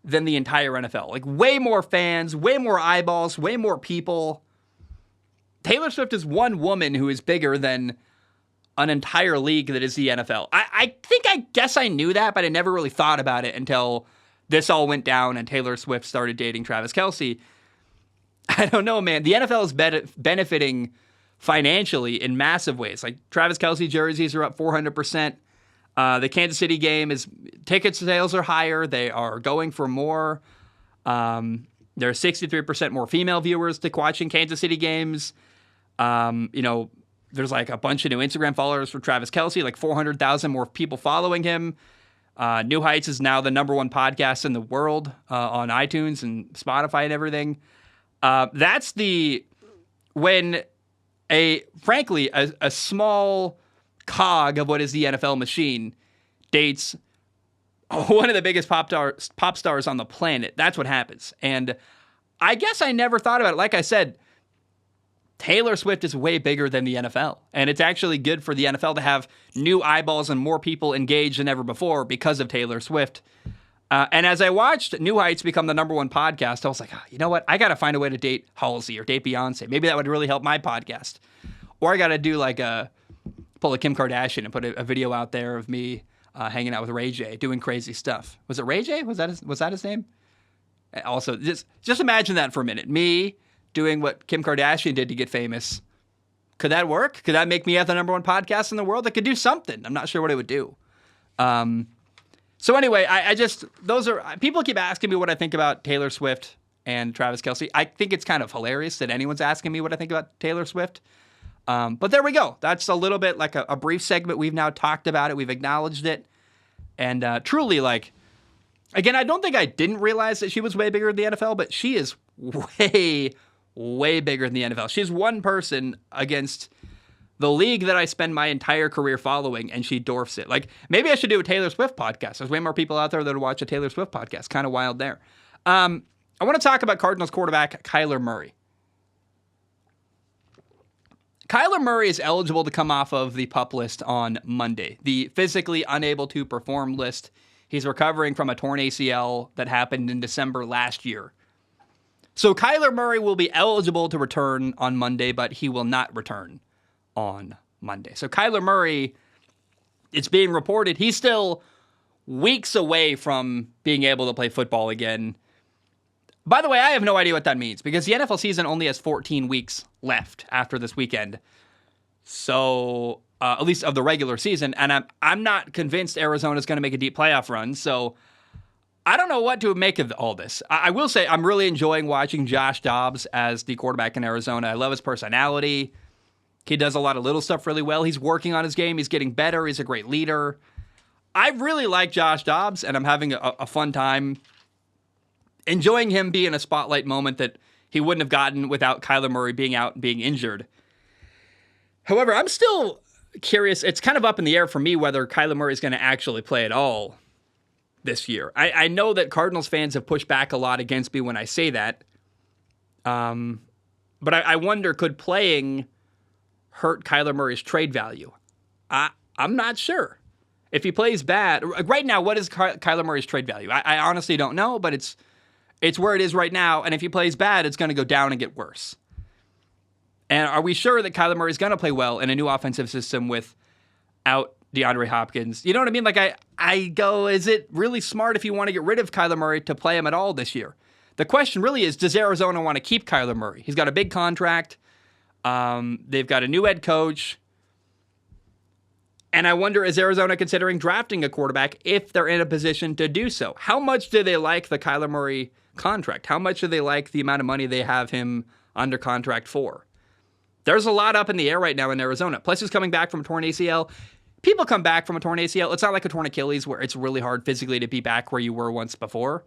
than the entire NFL. Like way more fans, way more eyeballs, way more people. Taylor Swift is one woman who is bigger than an entire league that is the NFL. I guess I knew that, but I never really thought about it until this all went down and Taylor Swift started dating Travis Kelce. I don't know, man. The NFL is benefiting financially in massive ways. Like Travis Kelce jerseys are up 400%. The Kansas City game ticket sales are higher. They are going for more. There are 63% more female viewers to watching Kansas City games. There's like a bunch of new Instagram followers for Travis Kelce, like 400,000 more people following him. New Heights is now the number one podcast in the world on iTunes and Spotify and everything. That's when frankly, a small cog of what is the NFL machine dates one of the biggest pop stars on the planet. That's what happens. And I guess I never thought about it. Like I said, Taylor Swift is way bigger than the NFL. And it's actually good for the NFL to have new eyeballs and more people engaged than ever before because of Taylor Swift. And as I watched New Heights become the number one podcast, I was like, you know what? I got to find a way to date Halsey or date Beyonce. Maybe that would really help my podcast. Or I got to do pull a Kim Kardashian and put a video out there of me hanging out with Ray J, doing crazy stuff. Was it Ray J? Was that his name? Also, just imagine that for a minute. Me doing what Kim Kardashian did to get famous. Could that work? Could that make me have the number one podcast in the world? That could do something. I'm not sure what it would do. So anyway, people keep asking me what I think about Taylor Swift and Travis Kelce. I think it's kind of hilarious that anyone's asking me what I think about Taylor Swift. But there we go. That's a little bit like a brief segment. We've now talked about it. We've acknowledged it. And truly, again, I don't think I didn't realize that she was way bigger than the NFL, but she is way, way bigger than the NFL. She's one person against the league that I spend my entire career following, and she dwarfs it. Maybe I should do a Taylor Swift podcast. There's way more people out there that would watch a Taylor Swift podcast. Kind of wild there. I want to talk about Cardinals quarterback Kyler Murray. Kyler Murray is eligible to come off of the PUP list on Monday, the physically unable to perform list. He's recovering from a torn ACL that happened in December last year. So Kyler Murray will be eligible to return on Monday, but he will not return on Monday. So Kyler Murray, it's being reported, he's still weeks away from being able to play football again. By the way, I have no idea what that means because the NFL season only has 14 weeks left after this weekend. So, at least of the regular season, and I'm not convinced Arizona's going to make a deep playoff run. So, I don't know what to make of all this. I will say I'm really enjoying watching Josh Dobbs as the quarterback in Arizona. I love his personality. He does a lot of little stuff really well. He's working on his game. He's getting better. He's a great leader. I really like Josh Dobbs, and I'm having a fun time enjoying him be in a spotlight moment that he wouldn't have gotten without Kyler Murray being out and being injured. However, I'm still curious. It's kind of up in the air for me whether Kyler Murray is going to actually play at all this year. I know that Cardinals fans have pushed back a lot against me when I say that. But I wonder, could playing hurt Kyler Murray's trade value? I'm not sure. If he plays bad, right now, what is Kyler Murray's trade value? I honestly don't know, but it's where it is right now. And if he plays bad, it's going to go down and get worse. And are we sure that Kyler Murray is going to play well in a new offensive system without DeAndre Hopkins? You know what I mean? I go, is it really smart if you want to get rid of Kyler Murray to play him at all this year? The question really is, does Arizona want to keep Kyler Murray? He's got a big contract. They've got a new head coach. And I wonder, is Arizona considering drafting a quarterback if they're in a position to do so? How much do they like the Kyler Murray contract? How much do they like the amount of money they have him under contract for? There's a lot up in the air right now in Arizona. Plus, he's coming back from a torn ACL. People come back from a torn ACL. It's not like a torn Achilles where it's really hard physically to be back where you were once before.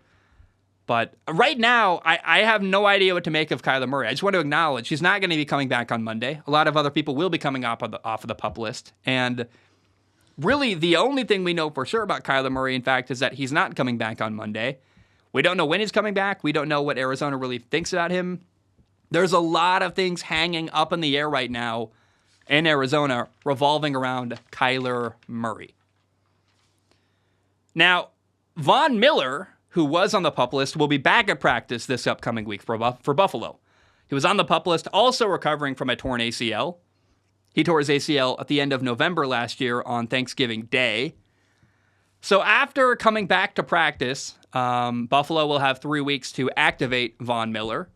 But right now, I have no idea what to make of Kyler Murray. I just want to acknowledge he's not going to be coming back on Monday. A lot of other people will be coming off of the PUP list. And really, the only thing we know for sure about Kyler Murray, in fact, is that he's not coming back on Monday. We don't know when he's coming back. We don't know what Arizona really thinks about him. There's a lot of things hanging up in the air right now in Arizona revolving around Kyler Murray. Now, Von Miller, who was on the PUP list, will be back at practice this upcoming week for Buffalo. He was on the PUP list, also recovering from a torn ACL. He tore his ACL at the end of November last year on Thanksgiving Day. So after coming back to practice, Buffalo will have 3 weeks to activate Von Miller.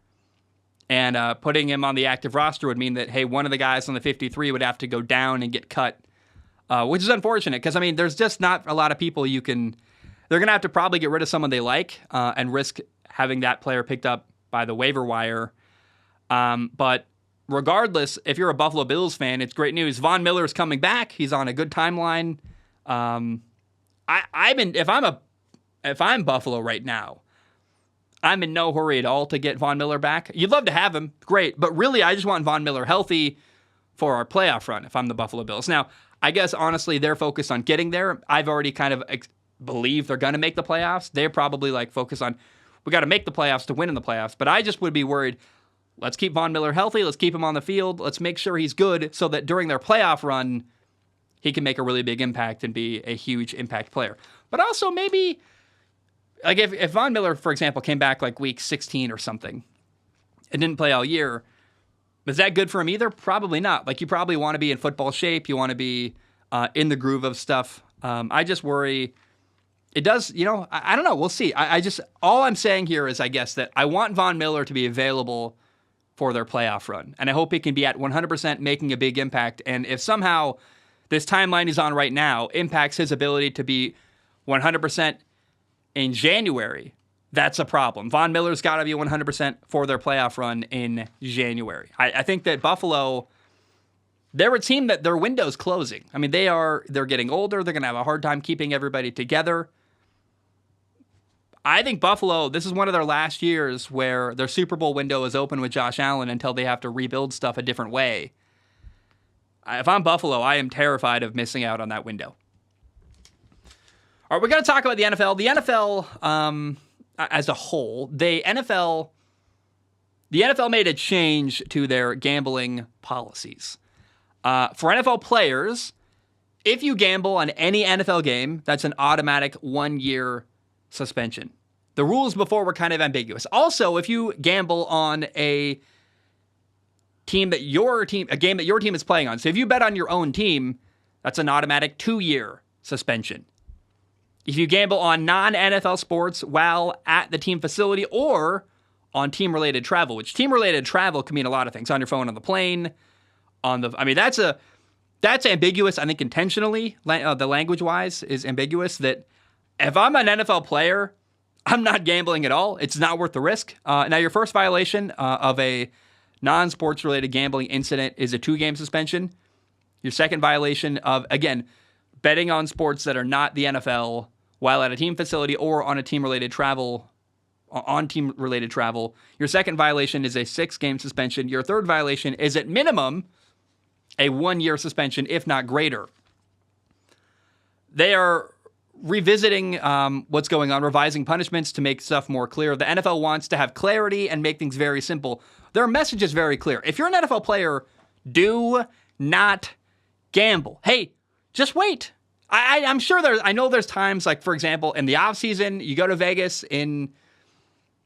And putting him on the active roster would mean that, hey, one of the guys on the 53 would have to go down and get cut, which is unfortunate because, I mean, there's just not a lot of people you can... They're going to have to probably get rid of someone they like and risk having that player picked up by the waiver wire. But regardless, if you're a Buffalo Bills fan, it's great news. Von Miller is coming back. He's on a good timeline. If I'm Buffalo right now, I'm in no hurry at all to get Von Miller back. You'd love to have him, great, but really, I just want Von Miller healthy for our playoff run. If I'm the Buffalo Bills, now I guess honestly they're focused on getting there. I've already kind of believe they're going to make the playoffs. They're probably like focused on we got to make the playoffs to win in the playoffs. But I just would be worried. Let's keep Von Miller healthy. Let's keep him on the field. Let's make sure he's good so that during their playoff run, he can make a really big impact and be a huge impact player. But also maybe, like if Von Miller, for example, came back like week 16 or something and didn't play all year, is that good for him either? Probably not. Like you probably want to be in football shape. You want to be in the groove of stuff. I just worry. It does, I don't know. We'll see. All I'm saying here is, I guess, that I want Von Miller to be available for their playoff run. And I hope he can be at 100% making a big impact. And if somehow this timeline he's on right now impacts his ability to be 100% in January, that's a problem. Von Miller's got to be 100% for their playoff run in January. I think that Buffalo, they're a team that their window's closing. I mean, they're getting older. They're going to have a hard time keeping everybody together. I think Buffalo, this is one of their last years where their Super Bowl window is open with Josh Allen until they have to rebuild stuff a different way. If I'm Buffalo, I am terrified of missing out on that window. All right, we're going to talk about the NFL. The NFL as a whole, the NFL made a change to their gambling policies. For NFL players, if you gamble on any NFL game, that's an automatic 1-year suspension. The rules before were kind of ambiguous. Also, if you gamble on a game that your team is playing on, so if you bet on your own team, that's an automatic 2-year suspension. If you gamble on non-NFL sports while at the team facility or on team-related travel, which team-related travel can mean a lot of things, on your phone, on the plane, that's ambiguous, I think, intentionally. The language-wise is ambiguous, that if I'm an NFL player, I'm not gambling at all. It's not worth the risk. Now, your first violation of a non-sports-related gambling incident is a 2-game suspension. Your second violation of, again, betting on sports that are not the NFL while at a team facility or on team-related travel, your second violation is a 6-game suspension. Your third violation is, at minimum, a 1-year suspension, if not greater. They are revisiting what's going on, revising punishments to make stuff more clear. The NFL wants to have clarity and make things very simple. Their message is very clear. If you're an NFL player, do not gamble. Hey, just wait. I'm sure I know there's times, like, for example, in the offseason, you go to Vegas in,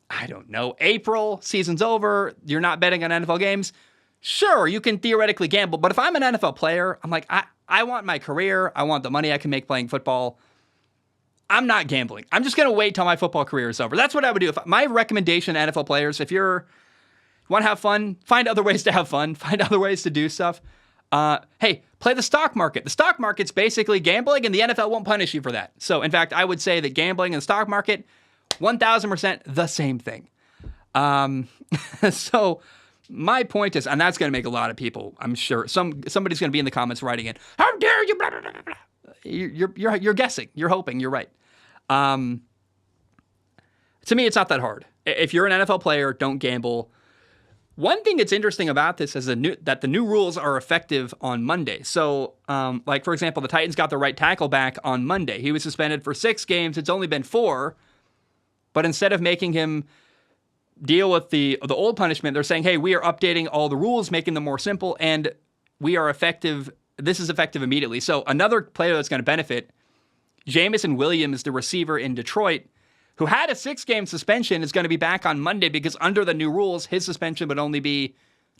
I don't know, April, season's over, you're not betting on NFL games. Sure, you can theoretically gamble, but if I'm an NFL player, I'm like, I want my career, I want the money I can make playing football. I'm not gambling. I'm just going to wait till my football career is over. That's what I would do. My recommendation to NFL players, if you want to have fun, find other ways to have fun, find other ways to do stuff. Hey, play the stock market. The stock market's basically gambling, and the NFL won't punish you for that. So, in fact, I would say that gambling and the stock market, 1,000% the same thing. So, my point is, and that's going to make a lot of people, I'm sure, somebody's going to be in the comments writing in, how dare you, blah, blah, blah, blah. You're guessing, you're hoping, you're right. To me, it's not that hard. If you're an NFL player, don't gamble. One thing that's interesting about this is that the new rules are effective on Monday. So, like, for example, the Titans got their right tackle back on Monday. He was suspended for 6 games. It's only been 4. But instead of making him deal with the old punishment, they're saying, hey, we are updating all the rules, making them more simple, and we are effective. This is effective immediately. So another player that's going to benefit, Jamison Williams, the receiver in Detroit, who had a 6-game suspension, is going to be back on Monday because under the new rules, his suspension would only be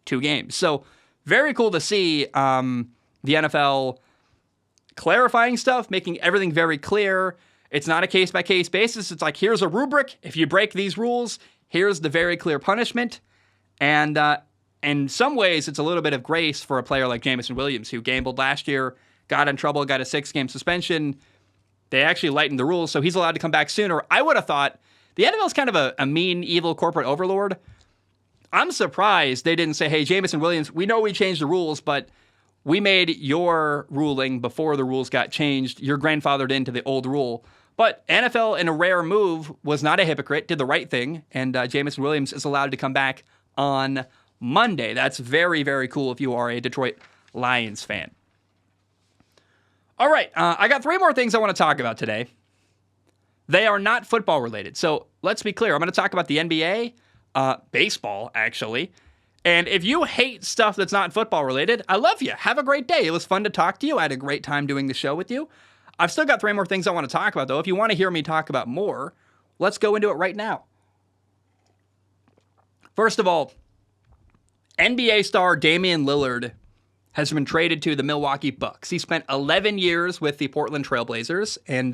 2 games. So very cool to see the NFL clarifying stuff, making everything very clear. It's not a case-by-case basis. It's like, here's a rubric. If you break these rules, here's the very clear punishment. And in some ways, it's a little bit of grace for a player like Jamison Williams, who gambled last year, got in trouble, got a 6-game suspension. They actually lightened the rules, so he's allowed to come back sooner. I would have thought the NFL is kind of a mean, evil corporate overlord. I'm surprised they didn't say, hey, Jamison Williams, we know we changed the rules, but we made your ruling before the rules got changed. You're grandfathered into the old rule. But NFL, in a rare move, was not a hypocrite, did the right thing, and Jamison Williams is allowed to come back on Monday. That's very, very cool if you are a Detroit Lions fan. All right, I got 3 more things I want to talk about today. They are not football related. So let's be clear. I'm going to talk about the NBA, baseball, actually. And if you hate stuff that's not football related, I love you. Have a great day. It was fun to talk to you. I had a great time doing the show with you. I've still got 3 more things I want to talk about, though. If you want to hear me talk about more, let's go into it right now. First of all, NBA star Damian Lillard has been traded to the Milwaukee Bucks. He spent 11 years with the Portland Trailblazers, and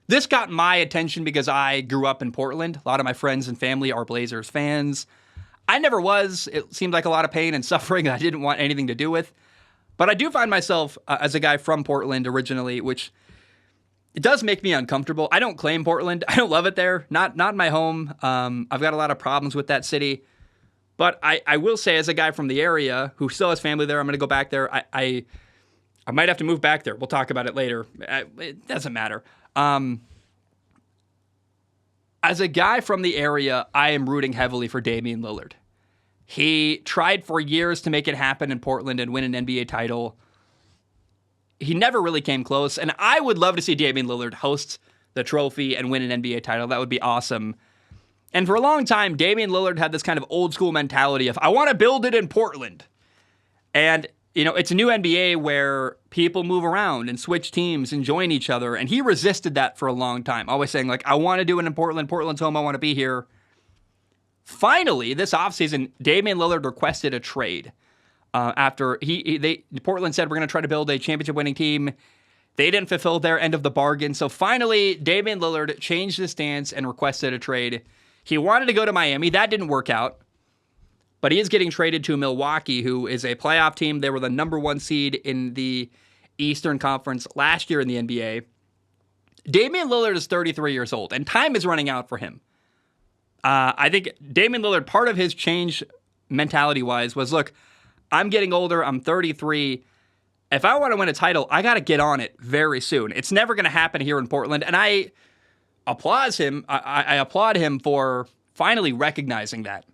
this got my attention because I grew up in Portland. A lot of my friends and family are Blazers fans. I never was. It seemed like a lot of pain and suffering that I didn't want anything to do with. But I do find myself, as a guy from Portland originally, which it does make me uncomfortable. I don't claim Portland. I don't love it there. Not my home. I've got a lot of problems with that city. But I will say, as a guy from the area who still has family there, I'm going to go back there. I might have to move back there. We'll talk about it later. It doesn't matter. As a guy from the area, I am rooting heavily for Damian Lillard. He tried for years to make it happen in Portland and win an NBA title. He never really came close, and I would love to see Damian Lillard host the trophy and win an NBA title. That would be awesome. And for a long time, Damian Lillard had this kind of old school mentality of, I want to build it in Portland. And, you know, it's a new NBA where people move around and switch teams and join each other, and he resisted that for a long time, always saying, like, I want to do it in Portland. Portland's home. I want to be here. Finally, this offseason, Damian Lillard requested a trade after Portland said, we're going to try to build a championship-winning team. They didn't fulfill their end of the bargain. So finally, Damian Lillard changed his stance and requested a trade. He wanted to go to Miami. That didn't work out. But he is getting traded to Milwaukee, who is a playoff team. They were the number 1 seed in the Eastern Conference last year in the NBA. Damian Lillard is 33 years old, and time is running out for him. I think Damian Lillard, part of his change mentality-wise was, look, I'm getting older. I'm 33. If I want to win a title, I got to get on it very soon. It's never going to happen here in Portland, and I applaud him. I applaud him for finally recognizing that.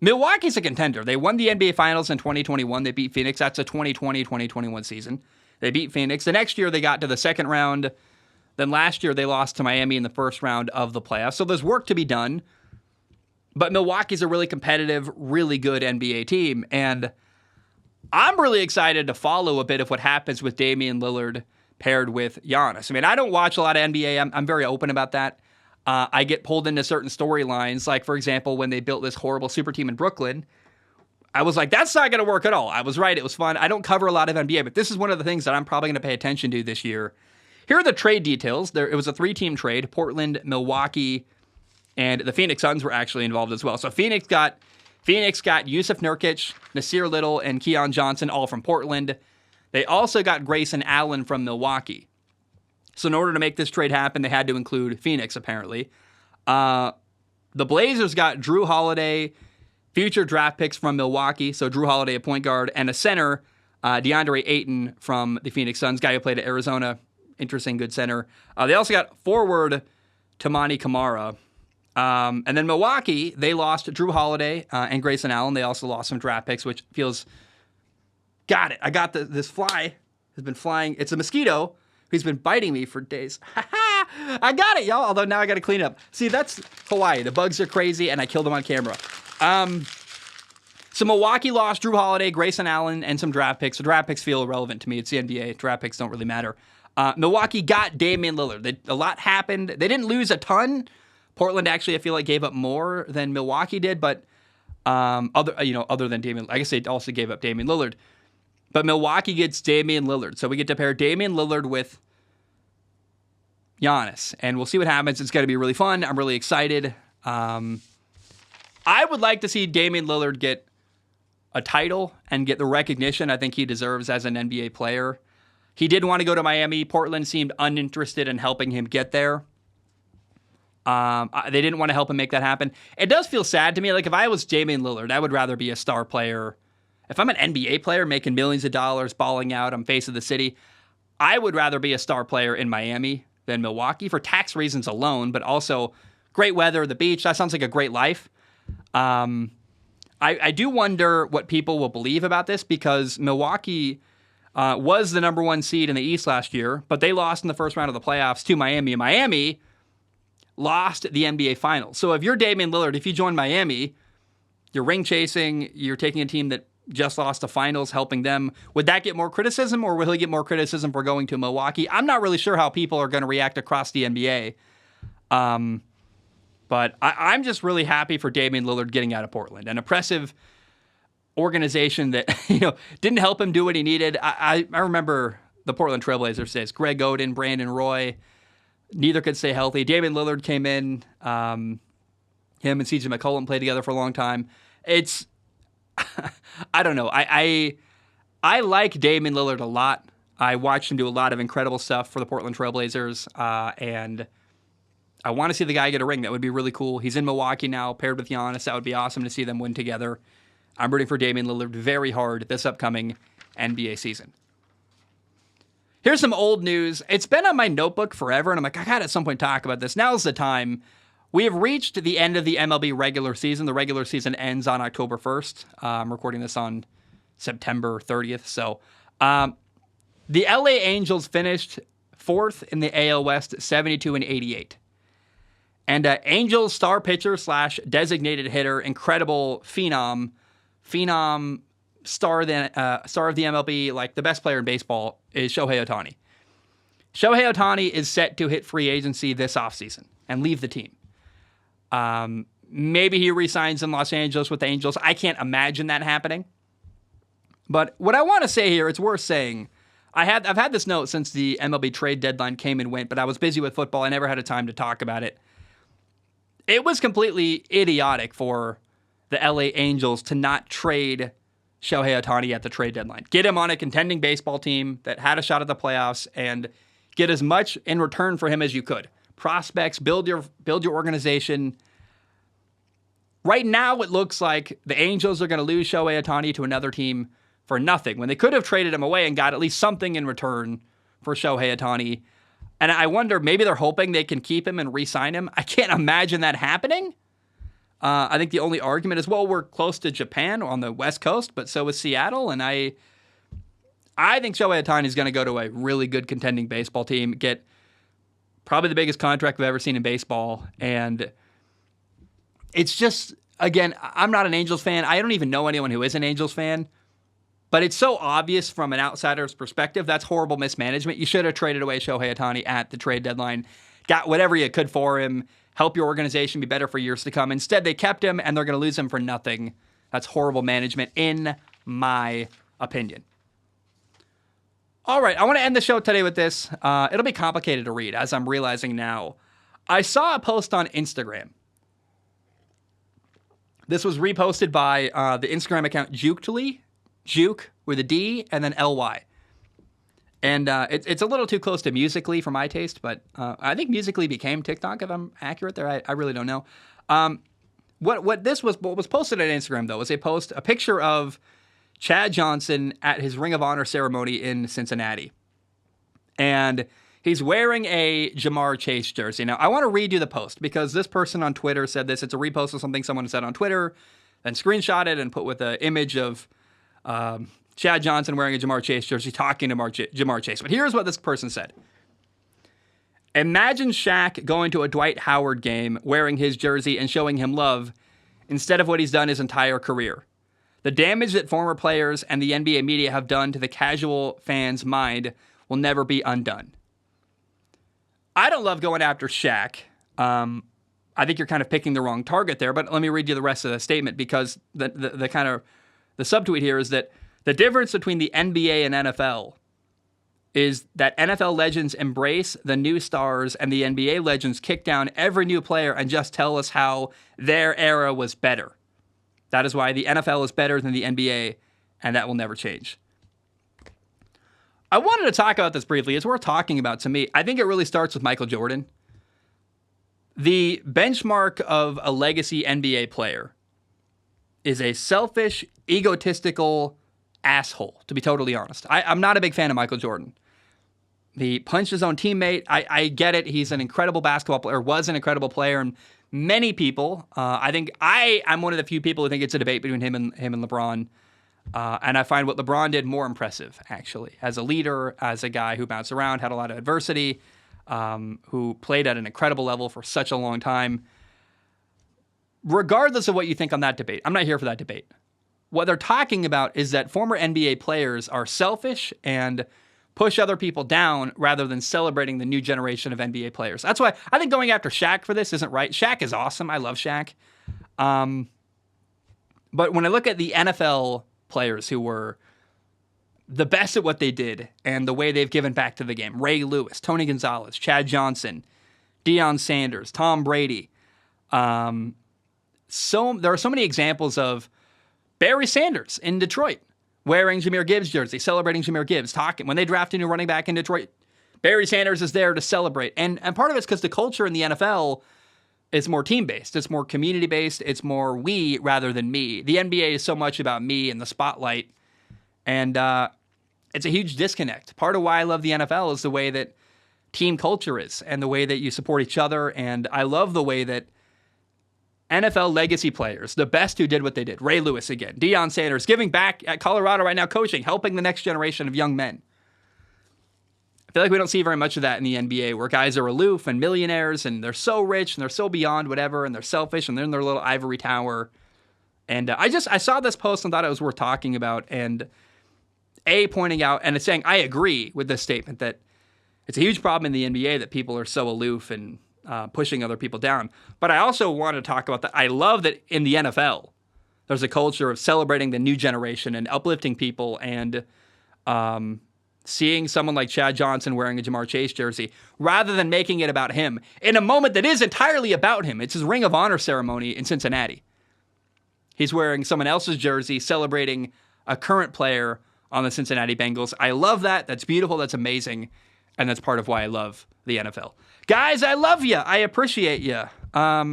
Milwaukee's a contender. They won the NBA Finals in 2021. They beat Phoenix. That's a 2020-2021 season. They beat Phoenix. The next year, they got to the second round. Then last year, they lost to Miami in the first round of the playoffs. So there's work to be done. But Milwaukee's a really competitive, really good NBA team. And I'm really excited to follow a bit of what happens with Damian Lillard paired with Giannis. I mean, I don't watch a lot of NBA. I'm very open about that. I get pulled into certain storylines. Like, for example, when they built this horrible super team in Brooklyn, I was like, that's not going to work at all. I was right. It was fun. I don't cover a lot of NBA, but this is one of the things that I'm probably going to pay attention to this year. Here are the trade details. It was a 3-team trade. Portland, Milwaukee, and the Phoenix Suns were actually involved as well. So Phoenix got Yusuf Nurkic, Nasir Little, and Keon Johnson, all from Portland. They also got Grayson Allen from Milwaukee. So in order to make this trade happen, they had to include Phoenix, apparently. The Blazers got Drew Holiday, future draft picks from Milwaukee. So Drew Holiday, a point guard, and a center, DeAndre Ayton from the Phoenix Suns, guy who played at Arizona. Interesting, good center. They also got forward Tamani Kamara. And then Milwaukee, they lost Drew Holiday and Grayson Allen. They also lost some draft picks, which feels... Got it. I got this fly. Has been flying. It's a mosquito who's been biting me for days. I got it, y'all. Although now I got to clean up. See, that's Hawaii. The bugs are crazy, and I killed them on camera. So Milwaukee lost Drew Holiday, Grayson Allen, and some draft picks. The draft picks feel irrelevant to me. It's the NBA. Draft picks don't really matter. Milwaukee got Damian Lillard. A lot happened. They didn't lose a ton. Portland actually, I feel like, gave up more than Milwaukee did, but other than Damian, I guess they also gave up Damian Lillard. But Milwaukee gets Damian Lillard. So we get to pair Damian Lillard with Giannis. And we'll see what happens. It's going to be really fun. I'm really excited. I would like to see Damian Lillard get a title and get the recognition I think he deserves as an NBA player. He did want to go to Miami. Portland seemed uninterested in helping him get there. They didn't want to help him make that happen. It does feel sad to me. Like, if I was Damian Lillard, I would rather be a star player. If I'm an NBA player making millions of dollars, balling out, I'm face of the city, I would rather be a star player in Miami than Milwaukee for tax reasons alone, but also great weather, the beach. That sounds like a great life. I do wonder what people will believe about this, because Milwaukee was the number one seed in the East last year, but they lost in the first round of the playoffs to Miami. And Miami lost the NBA Finals. So if you're Damian Lillard, if you join Miami, you're ring chasing, you're taking a team that just lost the finals, helping them. Would that get more criticism, or will he get more criticism for going to Milwaukee? I'm not really sure how people are going to react across the NBA. But I'm just really happy for Damian Lillard getting out of Portland, an oppressive organization that didn't help him do what he needed. I remember the Portland Trailblazers days. Greg Oden, Brandon Roy, neither could stay healthy. Damian Lillard came in. Him and CJ McCollum played together for a long time. It's I don't know. I like Damian Lillard a lot. I watched him do a lot of incredible stuff for the Portland Trailblazers, and I want to see the guy get a ring. That would be really cool. He's in Milwaukee now, paired with Giannis. That would be awesome to see them win together. I'm rooting for Damian Lillard very hard this upcoming NBA season. Here's some old news. It's been on my notebook forever, and I'm like, I got to at some point talk about this. Now's the time. We have reached the end of the MLB regular season. The regular season ends on October 1st. I'm recording this on September 30th. So the LA Angels finished fourth in the AL West, 72-88. And Angels star pitcher / designated hitter, incredible phenom star of the MLB, like the best player in baseball, is Shohei Ohtani. Shohei Ohtani is set to hit free agency this offseason and leave the team. Maybe he resigns in Los Angeles with the Angels. I can't imagine that happening. But what I want to say here, it's worth saying. I've had this note since the MLB trade deadline came and went, but I was busy with football. I never had a time to talk about it. It was completely idiotic for the LA Angels to not trade Shohei Ohtani at the trade deadline. Get him on a contending baseball team that had a shot at the playoffs and get as much in return for him as you could. Prospects, build your organization. Right now, it looks like the Angels are going to lose Shohei Ohtani to another team for nothing, when they could have traded him away and got at least something in return for Shohei Ohtani. And I wonder, maybe they're hoping they can keep him and re-sign him. I can't imagine that happening. I think the only argument is, well, we're close to Japan on the West Coast, but so is Seattle. And I think Shohei Ohtani is going to go to a really good contending baseball team, get probably the biggest contract I've ever seen in baseball. And it's just, again, I'm not an Angels fan. I don't even know anyone who is an Angels fan. But it's so obvious from an outsider's perspective. That's horrible mismanagement. You should have traded away Shohei Ohtani at the trade deadline, got whatever you could for him, help your organization be better for years to come. Instead, they kept him, and they're going to lose him for nothing. That's horrible management, in my opinion. All right, I want to end the show today with this. It'll be complicated to read, as I'm realizing now. I saw a post on Instagram. This was reposted by the Instagram account Jukely. Juke with a D and then L-Y. And it's a little too close to Musical.ly for my taste, but I think Musical.ly became TikTok, if I'm accurate there. I really don't know. What was posted on Instagram, though, was a picture of Chad Johnson at his Ring of Honor ceremony in Cincinnati. And he's wearing a Ja'Marr Chase jersey. Now, I want to read you the post, because this person on Twitter said this. It's a repost of something someone said on Twitter, then screenshot it and put with an image of Chad Johnson wearing a Ja'Marr Chase jersey talking to Ja'Marr Chase. But here's what this person said. Imagine Shaq going to a Dwight Howard game wearing his jersey and showing him love instead of what he's done his entire career. The damage that former players and the NBA media have done to the casual fan's mind will never be undone. I don't love going after Shaq. I think you're kind of picking the wrong target there, but let me read you the rest of the statement, because the kind of the subtweet here is that the difference between the NBA and NFL is that NFL legends embrace the new stars and the NBA legends kick down every new player and just tell us how their era was better. That is why the NFL is better than the NBA, and that will never change. I wanted to talk about this briefly. It's worth talking about to me. I think it really starts with Michael Jordan. The benchmark of a legacy NBA player is a selfish, egotistical asshole, to be totally honest. I'm not a big fan of Michael Jordan. He punched his own teammate. I get it. He's an incredible basketball player, was an incredible player, and many people, I think I'm one of the few people who think it's a debate between him and LeBron. And I find what LeBron did more impressive, actually, as a leader, as a guy who bounced around, had a lot of adversity, who played at an incredible level for such a long time. Regardless of what you think on that debate, I'm not here for that debate. What they're talking about is that former NBA players are selfish and push other people down rather than celebrating the new generation of NBA players. That's why I think going after Shaq for this isn't right. Shaq is awesome. I love Shaq. But when I look at the NFL players who were the best at what they did and the way they've given back to the game, Ray Lewis, Tony Gonzalez, Chad Johnson, Deion Sanders, Tom Brady. There are so many examples of Barry Sanders in Detroit wearing Jahmyr Gibbs' jersey, celebrating Jahmyr Gibbs, talking. When they draft a new running back in Detroit, Barry Sanders is there to celebrate. And part of it's because the culture in the NFL is more team-based. It's more community-based. It's more we rather than me. The NBA is so much about me and the spotlight. And it's a huge disconnect. Part of why I love the NFL is the way that team culture is and the way that you support each other. And I love the way that NFL legacy players, the best who did what they did, Ray Lewis again, Deion Sanders, giving back at Colorado right now, coaching, helping the next generation of young men. I feel like we don't see very much of that in the NBA, where guys are aloof and millionaires and they're so rich and they're so beyond whatever and they're selfish and they're in their little ivory tower. And I saw this post and thought it was worth talking about, and pointing out and it's saying I agree with this statement that it's a huge problem in the NBA that people are so aloof and pushing other people down. But I also want to talk about that. I love that in the NFL, there's a culture of celebrating the new generation and uplifting people and seeing someone like Chad Johnson wearing a Jamar Chase jersey rather than making it about him in a moment that is entirely about him. It's his Ring of Honor ceremony in Cincinnati. He's wearing someone else's jersey celebrating a current player on the Cincinnati Bengals. I love that. That's beautiful. That's amazing. And that's part of why I love the NFL. Guys, I love you. I appreciate you. I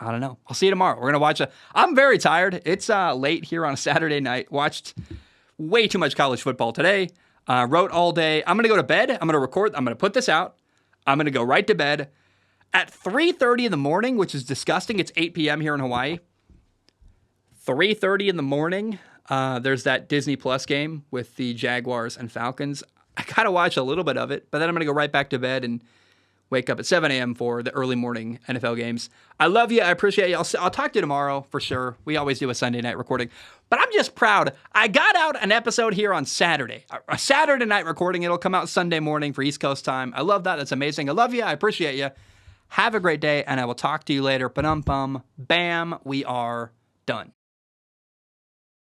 don't know. I'll see you tomorrow. We're going to watch I'm very tired. It's late here on a Saturday night. Watched way too much college football today. Wrote all day. I'm going to go to bed. I'm going to record. I'm going to put this out. I'm going to go right to bed. At 3:30 in the morning, which is disgusting. It's 8 p.m. here in Hawaii. 3:30 in the morning, there's that Disney Plus game with the Jaguars and Falcons. I got to watch a little bit of it, but then I'm going to go right back to bed and wake up at 7 a.m. for the early morning NFL games. I love you. I appreciate you. I'll talk to you tomorrow for sure. We always do a Sunday night recording, but I'm just proud. I got out an episode here on Saturday, a Saturday night recording. It'll come out Sunday morning for East Coast time. I love that. That's amazing. I love you. I appreciate you. Have a great day, and I will talk to you later. Ba-dum-bum. Bam. We are done.